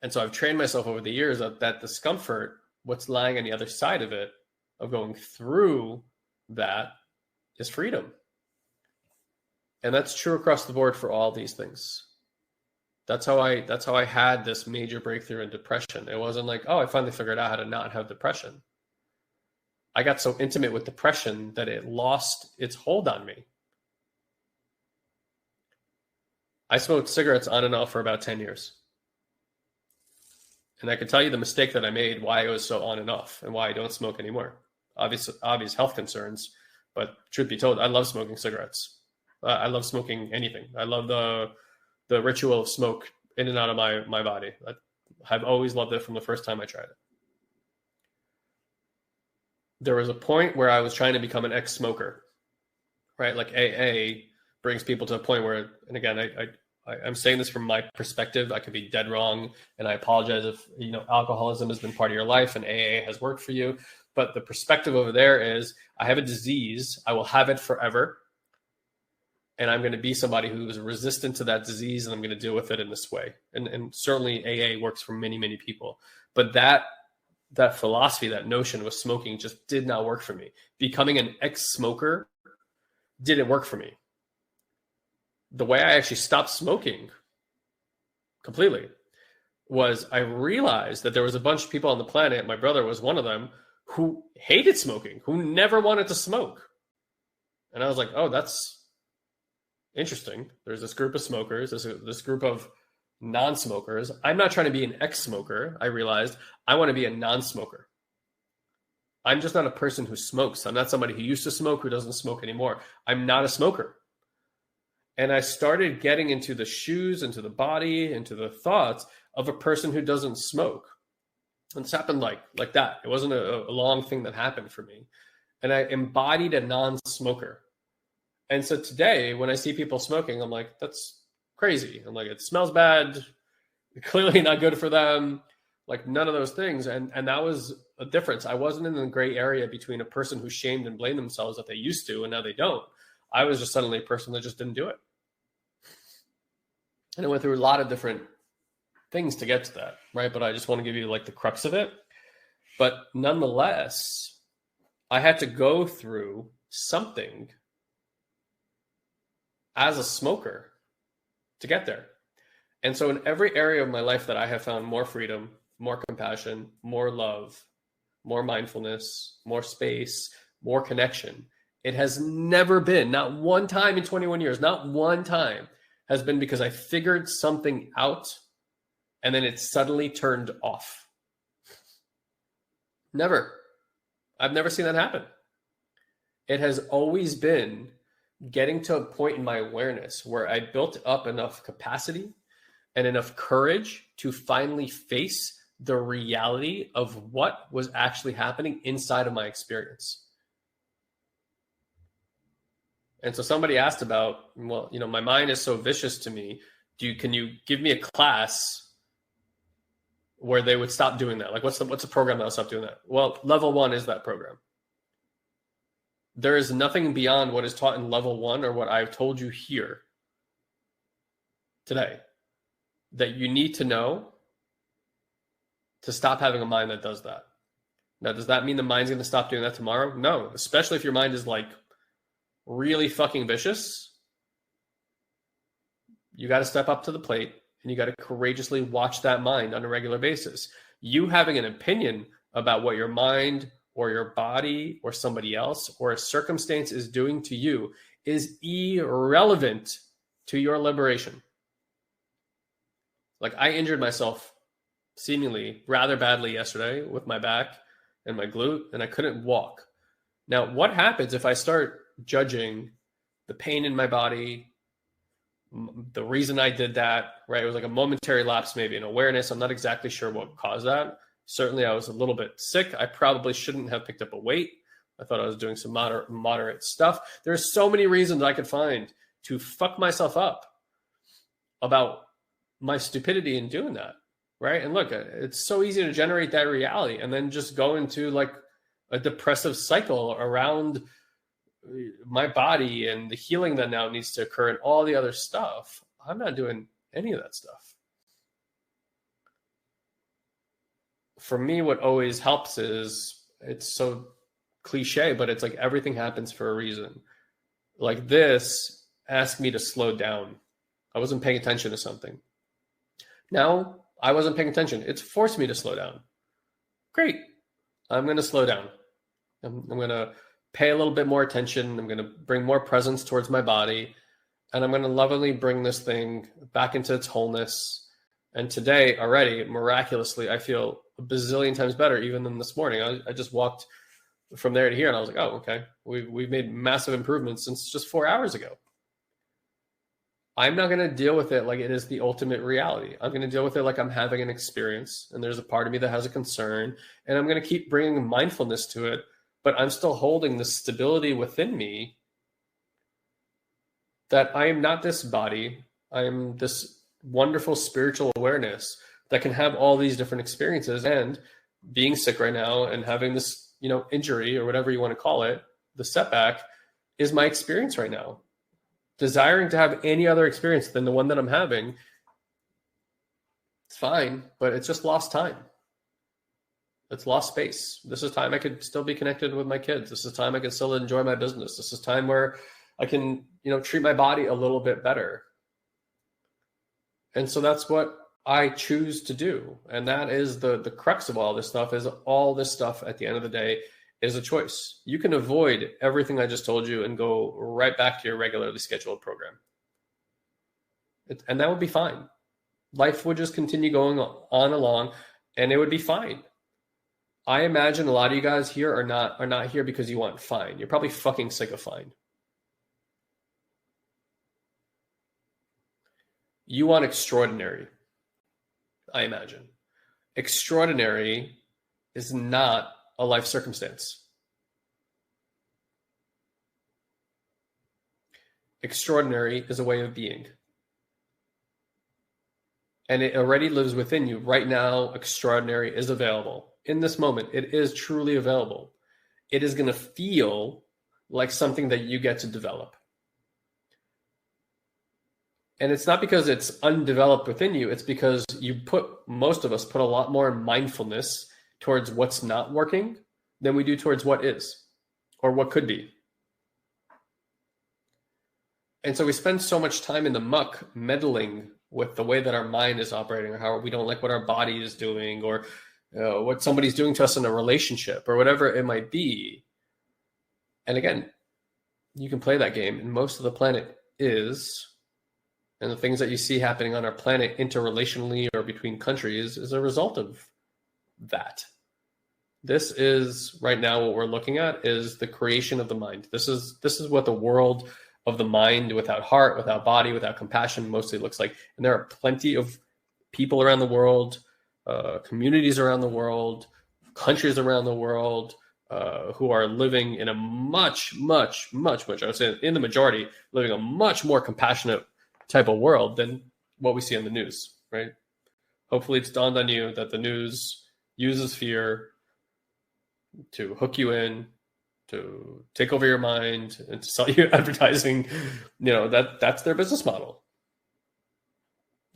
And so I've trained myself over the years that discomfort, what's lying on the other side of it, of going through that, is freedom. And that's true across the board for all these things. That's how I had this major breakthrough in depression. It wasn't like, oh, I finally figured out how to not have depression. I got so intimate with depression that it lost its hold on me. I smoked cigarettes on and off for about 10 years. And I can tell you the mistake that I made, why I was so on and off, and why I don't smoke anymore. Obvious health concerns, but truth be told, I love smoking cigarettes. I love smoking anything. I love the ritual of smoke in and out of my body. I've always loved it from the first time I tried it. there was a point where I was trying to become an ex-smoker, right? Like AA brings people to a point where, and again, I'm saying this from my perspective. I could be dead wrong, and I apologize if alcoholism has been part of your life and AA has worked for you. But the perspective over there is, I have a disease, I will have it forever, and I'm going to be somebody who is resistant to that disease, and I'm going to deal with it in this way. And certainly AA works for many, many people. But that philosophy, that notion with smoking just did not work for me. Becoming an ex-smoker didn't work for me. The way I actually stopped smoking completely was I realized that there was a bunch of people on the planet, my brother was one of them, who hated smoking, who never wanted to smoke. And I was like, oh, that's interesting. There's this group of smokers, this group of non-smokers. I'm not trying to be an ex-smoker. I realized I want to be a non-smoker. I'm just not a person who smokes. I'm not somebody who used to smoke, who doesn't smoke anymore. I'm not a smoker. And I started getting into the shoes, into the body, into the thoughts of a person who doesn't smoke. And this happened like that. It wasn't a long thing that happened for me. And I embodied a non-smoker. And so today, when I see people smoking, I'm like, that's crazy. I'm like, it smells bad. Clearly not good for them. Like none of those things. And that was a difference. I wasn't in the gray area between a person who shamed and blamed themselves that they used to and now they don't. I was just suddenly a person that just didn't do it. And I went through a lot of different things to get to that, right? But I just want to give you like the crux of it. But nonetheless, I had to go through something as a smoker to get there. And so in every area of my life that I have found more freedom, more compassion, more love, more mindfulness, more space, more connection, it has never been, not one time in 21 years, not one time has been because I figured something out and then it suddenly turned off. Never. I've never seen that happen. It has always been getting to a point in my awareness where I built up enough capacity and enough courage to finally face the reality of what was actually happening inside of my experience. And so somebody asked about, well, my mind is so vicious to me. Can you give me a class where they would stop doing that? Like, what's the program that will stop doing that? Well, level 1 is that program. There is nothing beyond what is taught in level 1 or what I've told you here today that you need to know to stop having a mind that does that. Now, does that mean the mind's going to stop doing that tomorrow? No, especially if your mind is like really fucking vicious. You got to step up to the plate and you got to courageously watch that mind on a regular basis. You having an opinion about what your mind or your body or somebody else or a circumstance is doing to you is irrelevant to your liberation. Like, I injured myself seemingly rather badly yesterday with my back and my glute, and I couldn't walk. Now, what happens if I start judging the pain in my body, the reason I did that, right? It was like a momentary lapse, maybe an awareness. I'm not exactly sure what caused that. Certainly, I was a little bit sick. I probably shouldn't have picked up a weight. I thought I was doing some moderate stuff. There's so many reasons I could find to fuck myself up about my stupidity in doing that, right? And look, it's so easy to generate that reality and then just go into like a depressive cycle around my body and the healing that now needs to occur and all the other stuff. I'm not doing any of that stuff. For me, what always helps is, it's so cliche, but it's like everything happens for a reason. Like this asked me to slow down. I wasn't paying attention to something. Now I wasn't paying attention. It's forced me to slow down. Great. I'm going to slow down. I'm going to pay a little bit more attention. I'm going to bring more presence towards my body. And I'm going to lovingly bring this thing back into its wholeness. And today already, miraculously, I feel a bazillion times better even than this morning. I just walked from there to here and I was like, oh, okay. We've made massive improvements since just 4 hours ago. I'm not going to deal with it like it is the ultimate reality. I'm going to deal with it like I'm having an experience and there's a part of me that has a concern, and I'm going to keep bringing mindfulness to it but I'm still holding the stability within me that I am not this body. I am this wonderful spiritual awareness that can have all these different experiences. And being sick right now and having this, injury or whatever you want to call it, the setback is my experience right now. Desiring to have any other experience than the one that I'm having, it's fine, but it's just lost time. It's lost space. This is time I could still be connected with my kids. This is time I could still enjoy my business. This is time where I can, treat my body a little bit better. And so that's what I choose to do. And that is the crux of all this stuff, is all this stuff at the end of the day is a choice. You can avoid everything I just told you and go right back to your regularly scheduled program. And that would be fine. Life would just continue going on along, and it would be fine. I imagine a lot of you guys here are not here because you want fine. You're probably fucking sick of fine. You want extraordinary, I imagine. Extraordinary is not a life circumstance. Extraordinary is a way of being. And it already lives within you. Right now, extraordinary is available. In this moment, it is truly available. It is going to feel like something that you get to develop. And it's not because it's undeveloped within you. It's because most of us put a lot more mindfulness towards what's not working than we do towards what is or what could be. And so we spend so much time in the muck meddling with the way that our mind is operating, or how we don't like what our body is doing, or what somebody's doing to us in a relationship, or whatever it might be. And again, you can play that game, and most of the planet is, and the things that you see happening on our planet interrelationally or between countries is a result of that. This is right now what we're looking at is the creation of the mind. This is what the world of the mind without heart, without body, without compassion mostly looks like. And there are plenty of people around the world, communities around the world, countries around the world who are living in a much, I would say in the majority, living a much more compassionate type of world than what we see on the news, right? Hopefully it's dawned on you that the news uses fear to hook you in, to take over your mind, and to sell you advertising. That's their business model.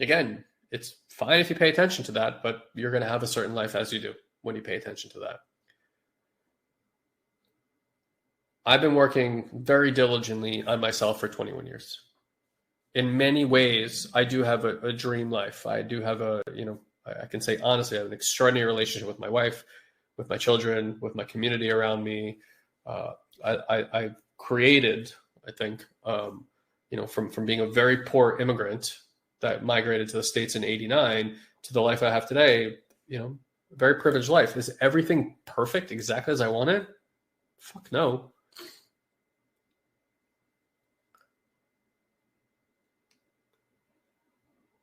Again, it's fine if you pay attention to that, but you're going to have a certain life as you do when you pay attention to that. I've been working very diligently on myself for 21 years. In many ways, I do have a dream life. I do have I can say honestly, I have an extraordinary relationship with my wife, with my children, with my community around me. I created, I think, from being a very poor immigrant that migrated to the States in '89 to the life I have today, very privileged life. Is everything perfect exactly as I want it? Fuck no.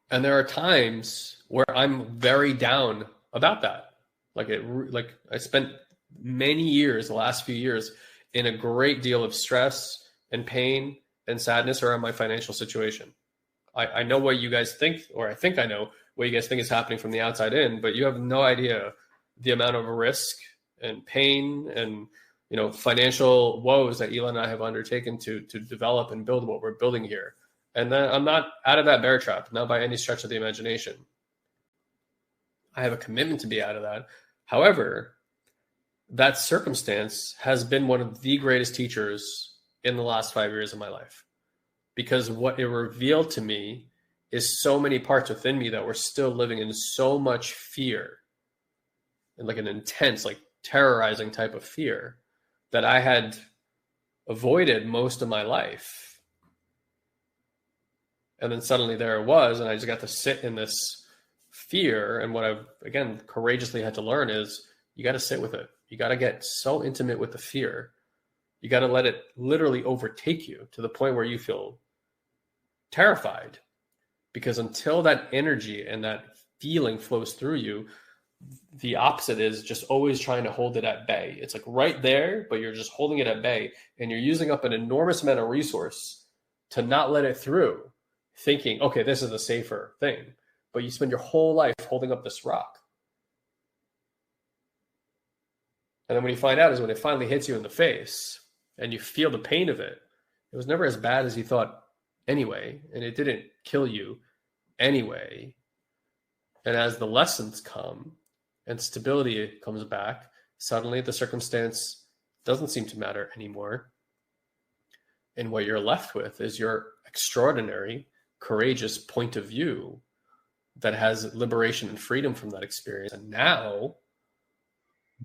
And there are times where I'm very down about that. Like I spent many years, the last few years, in a great deal of stress and pain and sadness around my financial situation. I know what you guys think, or I think I know what you guys think is happening from the outside in, but you have no idea the amount of risk and pain and financial woes that Elon and I have undertaken to develop and build what we're building here. And then I'm not out of that bear trap, not by any stretch of the imagination. I have a commitment to be out of that. However, that circumstance has been one of the greatest teachers in the last 5 years of my life, because what it revealed to me is so many parts within me that were still living in so much fear, and like an intense, like terrorizing type of fear that I had avoided most of my life. And then suddenly there it was, and I just got to sit in this fear. And what I've, again, courageously had to learn is you got to sit with it. You got to get so intimate with the fear. You got to let it literally overtake you to the point where you feel terrified. Because until that energy and that feeling flows through you, the opposite is just always trying to hold it at bay. It's like right there, but you're just holding it at bay, and you're using up an enormous amount of resource to not let it through, thinking, okay, this is the safer thing. But you spend your whole life holding up this rock. And then when you find out is when it finally hits you in the face and you feel the pain of it. It was never as bad as you thought anyway, and it didn't kill you anyway. And as the lessons come and stability comes back, suddenly the circumstance doesn't seem to matter anymore. And what you're left with is your extraordinary, courageous point of view that has liberation and freedom from that experience. And now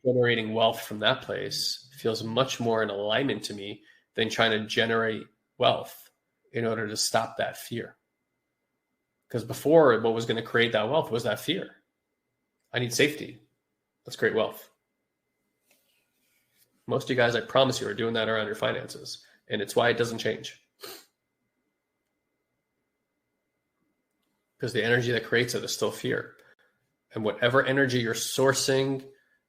generating wealth from that place feels much more in alignment to me than trying to generate wealth in order to stop that fear. Because before, what was going to create that wealth was that fear. I need safety. Let's create wealth. Most of you guys, I promise you, are doing that around your finances. And it's why it doesn't change. Because the energy that creates it is still fear. And whatever energy you're sourcing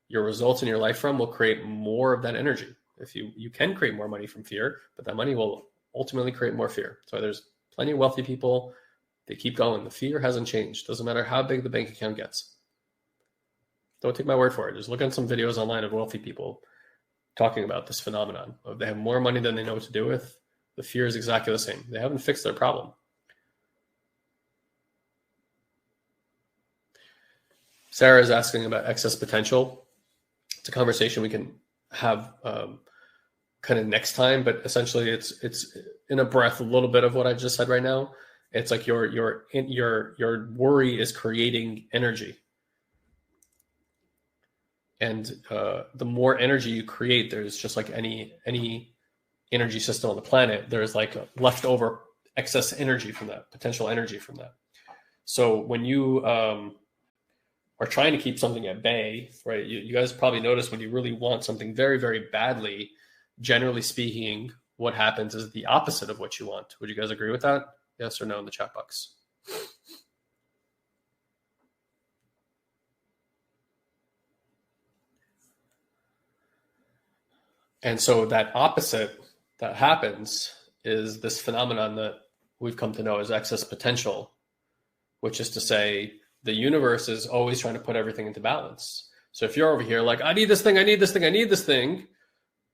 your results in your life from will create more of that energy. If you can create more money from fear, but that money will ultimately create more fear. So there's plenty of wealthy people. They keep going. The fear hasn't changed. Doesn't matter how big the bank account gets. Don't take my word for it. Just look at some videos online of wealthy people talking about this phenomenon of they have more money than they know what to do with. The fear is exactly the same. They haven't fixed their problem. Sarah is asking about excess potential. It's a conversation we can have kind of next time, but essentially it's in a breath a little bit of what I just said right now. It's like your worry is creating energy. And the more energy you create, there's just like any energy system on the planet, there's like leftover excess energy from that, potential energy from that. So when you are trying to keep something at bay, right? You guys probably notice when you really want something very, very badly, generally speaking, what happens is the opposite of what you want. Would you guys agree with that? Yes or no in the chat box? And so that opposite that happens is this phenomenon that we've come to know as excess potential, which is to say the universe is always trying to put everything into balance. So if you're over here like, I need this thing, I need this thing, I need this thing,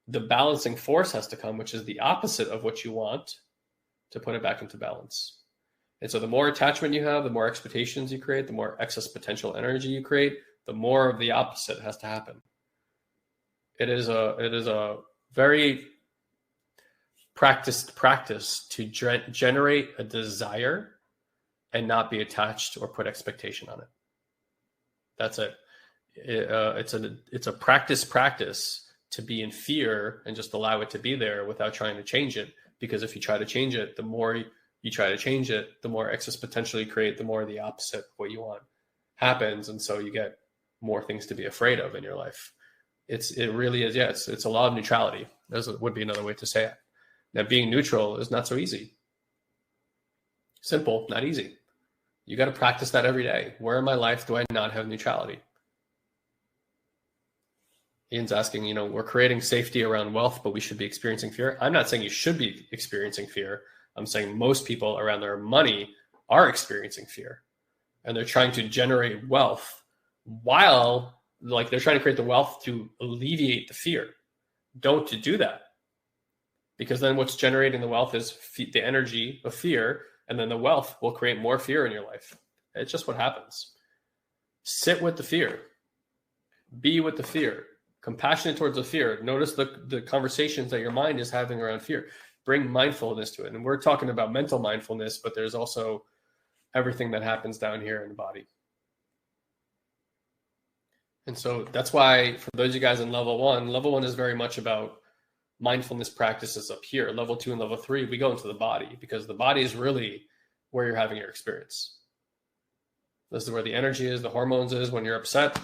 the balancing force has to come, which is the opposite of what you want, to put it back into balance. And so the more attachment you have, the more expectations you create, the more excess potential energy you create, the more of the opposite has to happen. It is a very practiced practice to generate a desire and not be attached or put expectation on it. That's it. It's a practice to be in fear and just allow it to be there without trying to change it. Because if you try to change it, the more you try to change it, the more excess potential you create, the more the opposite of what you want happens. And so you get more things to be afraid of in your life. It really is. Yeah, it's a law of neutrality. That would be another way to say it. Now, being neutral is not so easy. Simple, not easy. You got to practice that every day. Where in my life do I not have neutrality? Ian's asking, we're creating safety around wealth, but we should be experiencing fear. I'm not saying you should be experiencing fear. I'm saying most people around their money are experiencing fear. And they're trying to generate wealth while they're trying to create the wealth to alleviate the fear. Don't do that. Because then what's generating the wealth is the energy of fear, and then the wealth will create more fear in your life. It's just what happens. Sit with the fear. Be with the fear. Compassionate towards the fear. Notice the conversations that your mind is having around fear. Bring mindfulness to it. And we're talking about mental mindfulness, but there's also everything that happens down here in the body. And so that's why for those of you guys in level one is very much about mindfulness practices up here. Level 2 and level 3, we go into the body because the body is really where you're having your experience. This is where the energy is, the hormones is. When you're upset,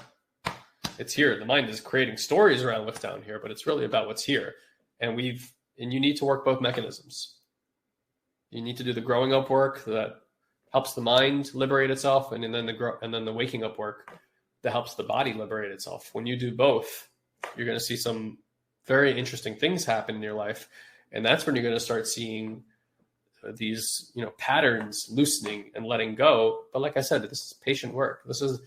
it's here. The mind is creating stories around what's down here, but it's really about what's here. And you need to work both mechanisms. You need to do the growing up work that helps the mind liberate itself, and then the waking up work that helps the body liberate itself. When you do both, you're going to see some very interesting things happen in your life. And that's when you're going to start seeing these, patterns loosening and letting go. But like I said, this is patient work. This is,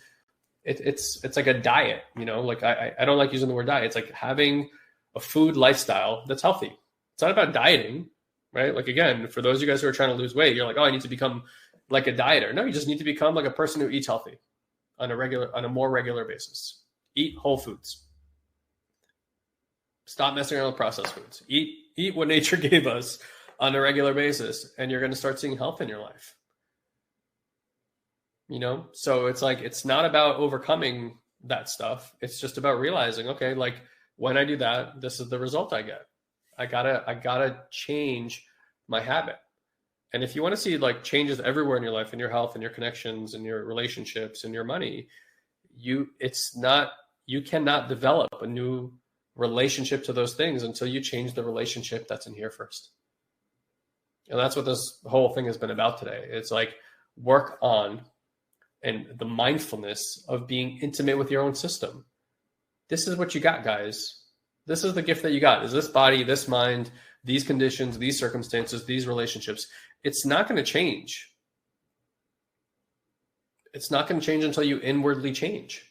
it's like a diet, like I don't like using the word diet. It's like having a food lifestyle that's healthy. It's not about dieting, right? Like, again, for those of you guys who are trying to lose weight, you're like, oh, I need to become like a dieter. No, you just need to become like a person who eats healthy on a more regular basis. Eat whole foods. Stop messing around with processed foods. Eat what nature gave us on a regular basis, and you're going to start seeing health in your life. So it's like, it's not about overcoming that stuff. It's just about realizing, okay, like when I do that, this is the result I get. I gotta change my habit. And if you want to see like changes everywhere in your life, in your health, in your connections, in your relationships, in your money, you cannot develop a new relationship to those things until you change the relationship that's in here first. And that's what this whole thing has been about today. It's like work on and the mindfulness of being intimate with your own system. This is what you got, guys. This is the gift that you got, is this body, this mind, these conditions, these circumstances, these relationships. It's not going to change. It's not going to change until you inwardly change.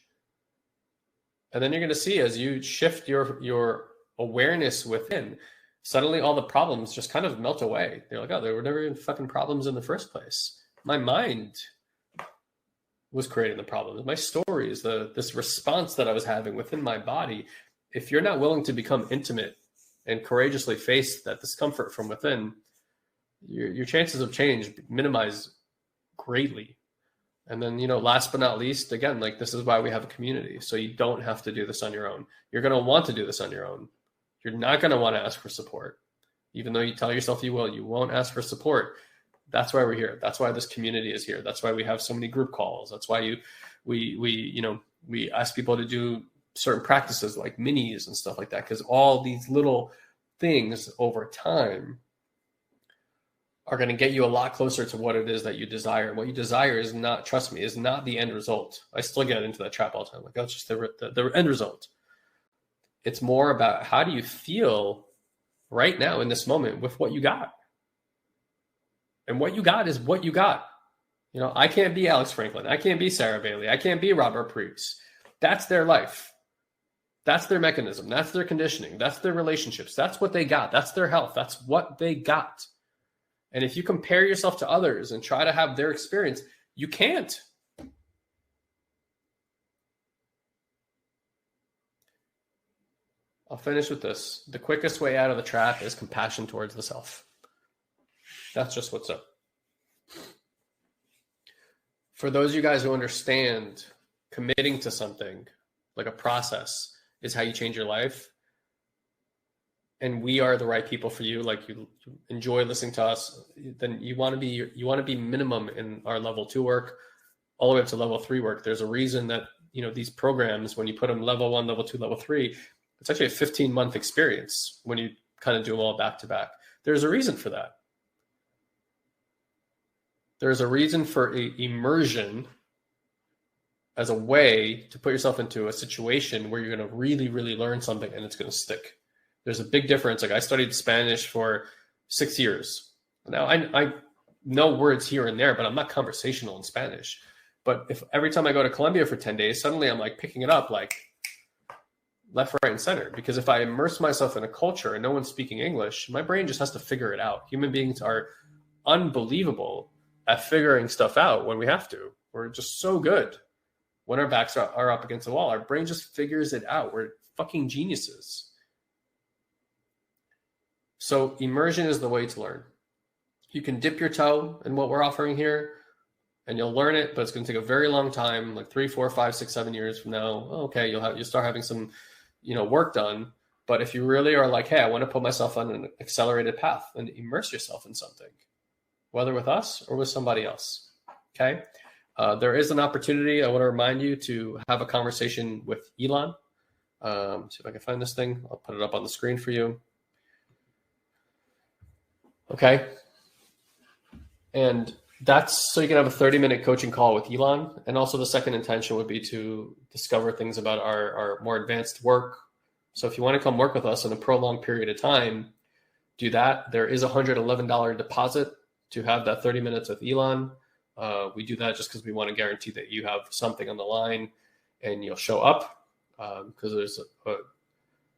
And then you're going to see, as you shift your awareness within, suddenly all the problems just kind of melt away. You're like, oh, there were never even fucking problems in the first place. My mind was creating the problems. My stories, this response that I was having within my body. If you're not willing to become intimate and courageously face that discomfort from within, your chances of change minimize greatly. And then, last but not least, again, like this is why we have a community. So you don't have to do this on your own. You're going to want to do this on your own. You're not going to want to ask for support. Even though you tell yourself you will, you won't ask for support. That's why we're here. That's why this community is here. That's why we have so many group calls. That's why we ask people to do certain practices like minis and stuff like that, because all these little things over time are going to get you a lot closer to what it is that you desire. What you desire is not, trust me, is not the end result. I still get into that trap all the time. Like, that's just the end result. It's more about how do you feel right now in this moment with what you got. And what you got is what you got. I can't be Alex Franklin. I can't be Sarah Bailey. I can't be Robert Preece. That's their life. That's their mechanism. That's their conditioning. That's their relationships. That's what they got. That's their health. That's what they got. And if you compare yourself to others and try to have their experience, you can't. I'll finish with this. The quickest way out of the trap is compassion towards the self. That's just what's up. For those of you guys who understand, committing to something like a process is how you change your life. And we are the right people for you. Like, you enjoy listening to us, then you want to be minimum in our level 2 work all the way up to level 3 work. There's a reason that, these programs, when you put them level 1, level 2, level 3, it's actually a 15-month experience when you kind of do them all back to back. There's a reason for that. There's a reason for immersion as a way to put yourself into a situation where you're going to really, really learn something and it's going to stick. There's a big difference. Like, I studied Spanish for 6 years. Now I know words here and there, but I'm not conversational in Spanish. But if every time I go to Colombia for 10 days, suddenly I'm like picking it up like left, right, and center. Because if I immerse myself in a culture and no one's speaking English, my brain just has to figure it out. Human beings are unbelievable at figuring stuff out when we have to. We're just so good. When our backs are up against the wall, our brain just figures it out. We're fucking geniuses. So immersion is the way to learn. You can dip your toe in what we're offering here and you'll learn it, but it's going to take a very long time, like 3, 4, 5, 6, 7 years from now. Okay, you'll start having some, work done. But if you really are like, hey, I want to put myself on an accelerated path, and immerse yourself in something, whether with us or with somebody else. Okay. There is an opportunity. I want to remind you to have a conversation with Elon. See if I can find this thing. I'll put it up on the screen for you. Okay. And That's so you can have a 30-minute coaching call with Elon. And also the second intention would be to discover things about our more advanced work. So if you want to come work with us in a prolonged period of time, do that. There is a $111 deposit to have that 30 minutes with Elon. We do that just because we want to guarantee that you have something on the line and you'll show up. Because there's a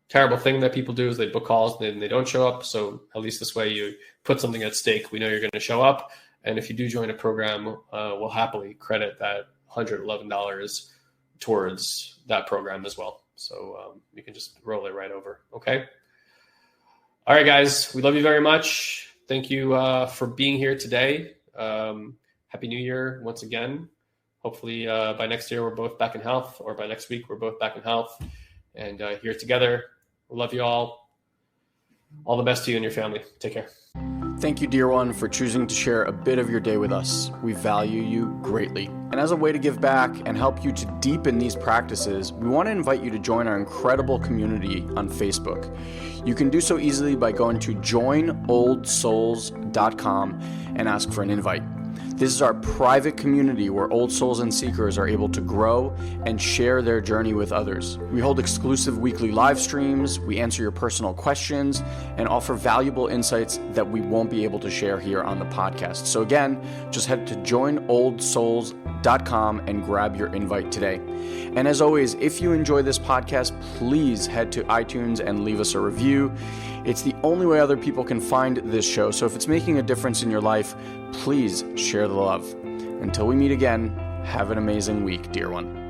terrible thing that people do is they book calls and they don't show up. So at least this way you put something at stake. We know you're going to show up. And if you do join a program, we'll happily credit that $111 towards that program as well. So you can just roll it right over. Okay. All right, guys, we love you very much. Thank you for being here today. Happy New Year once again. Hopefully by next year, we're both back in health, or by next week, we're both back in health and here together. We love you all. All the best to you and your family. Take care. Thank you, dear one, for choosing to share a bit of your day with us. We value you greatly. And as a way to give back and help you to deepen these practices, we want to invite you to join our incredible community on Facebook. You can do so easily by going to joinoldsouls.com and ask for an invite. This is our private community where old souls and seekers are able to grow and share their journey with others. We hold exclusive weekly live streams, we answer your personal questions, and offer valuable insights that we won't be able to share here on the podcast. So again, just head to joinoldsouls.com and grab your invite today. And as always, if you enjoy this podcast, please head to iTunes and leave us a review. It's the only way other people can find this show. So if it's making a difference in your life, please share the love. Until we meet again, have an amazing week, dear one.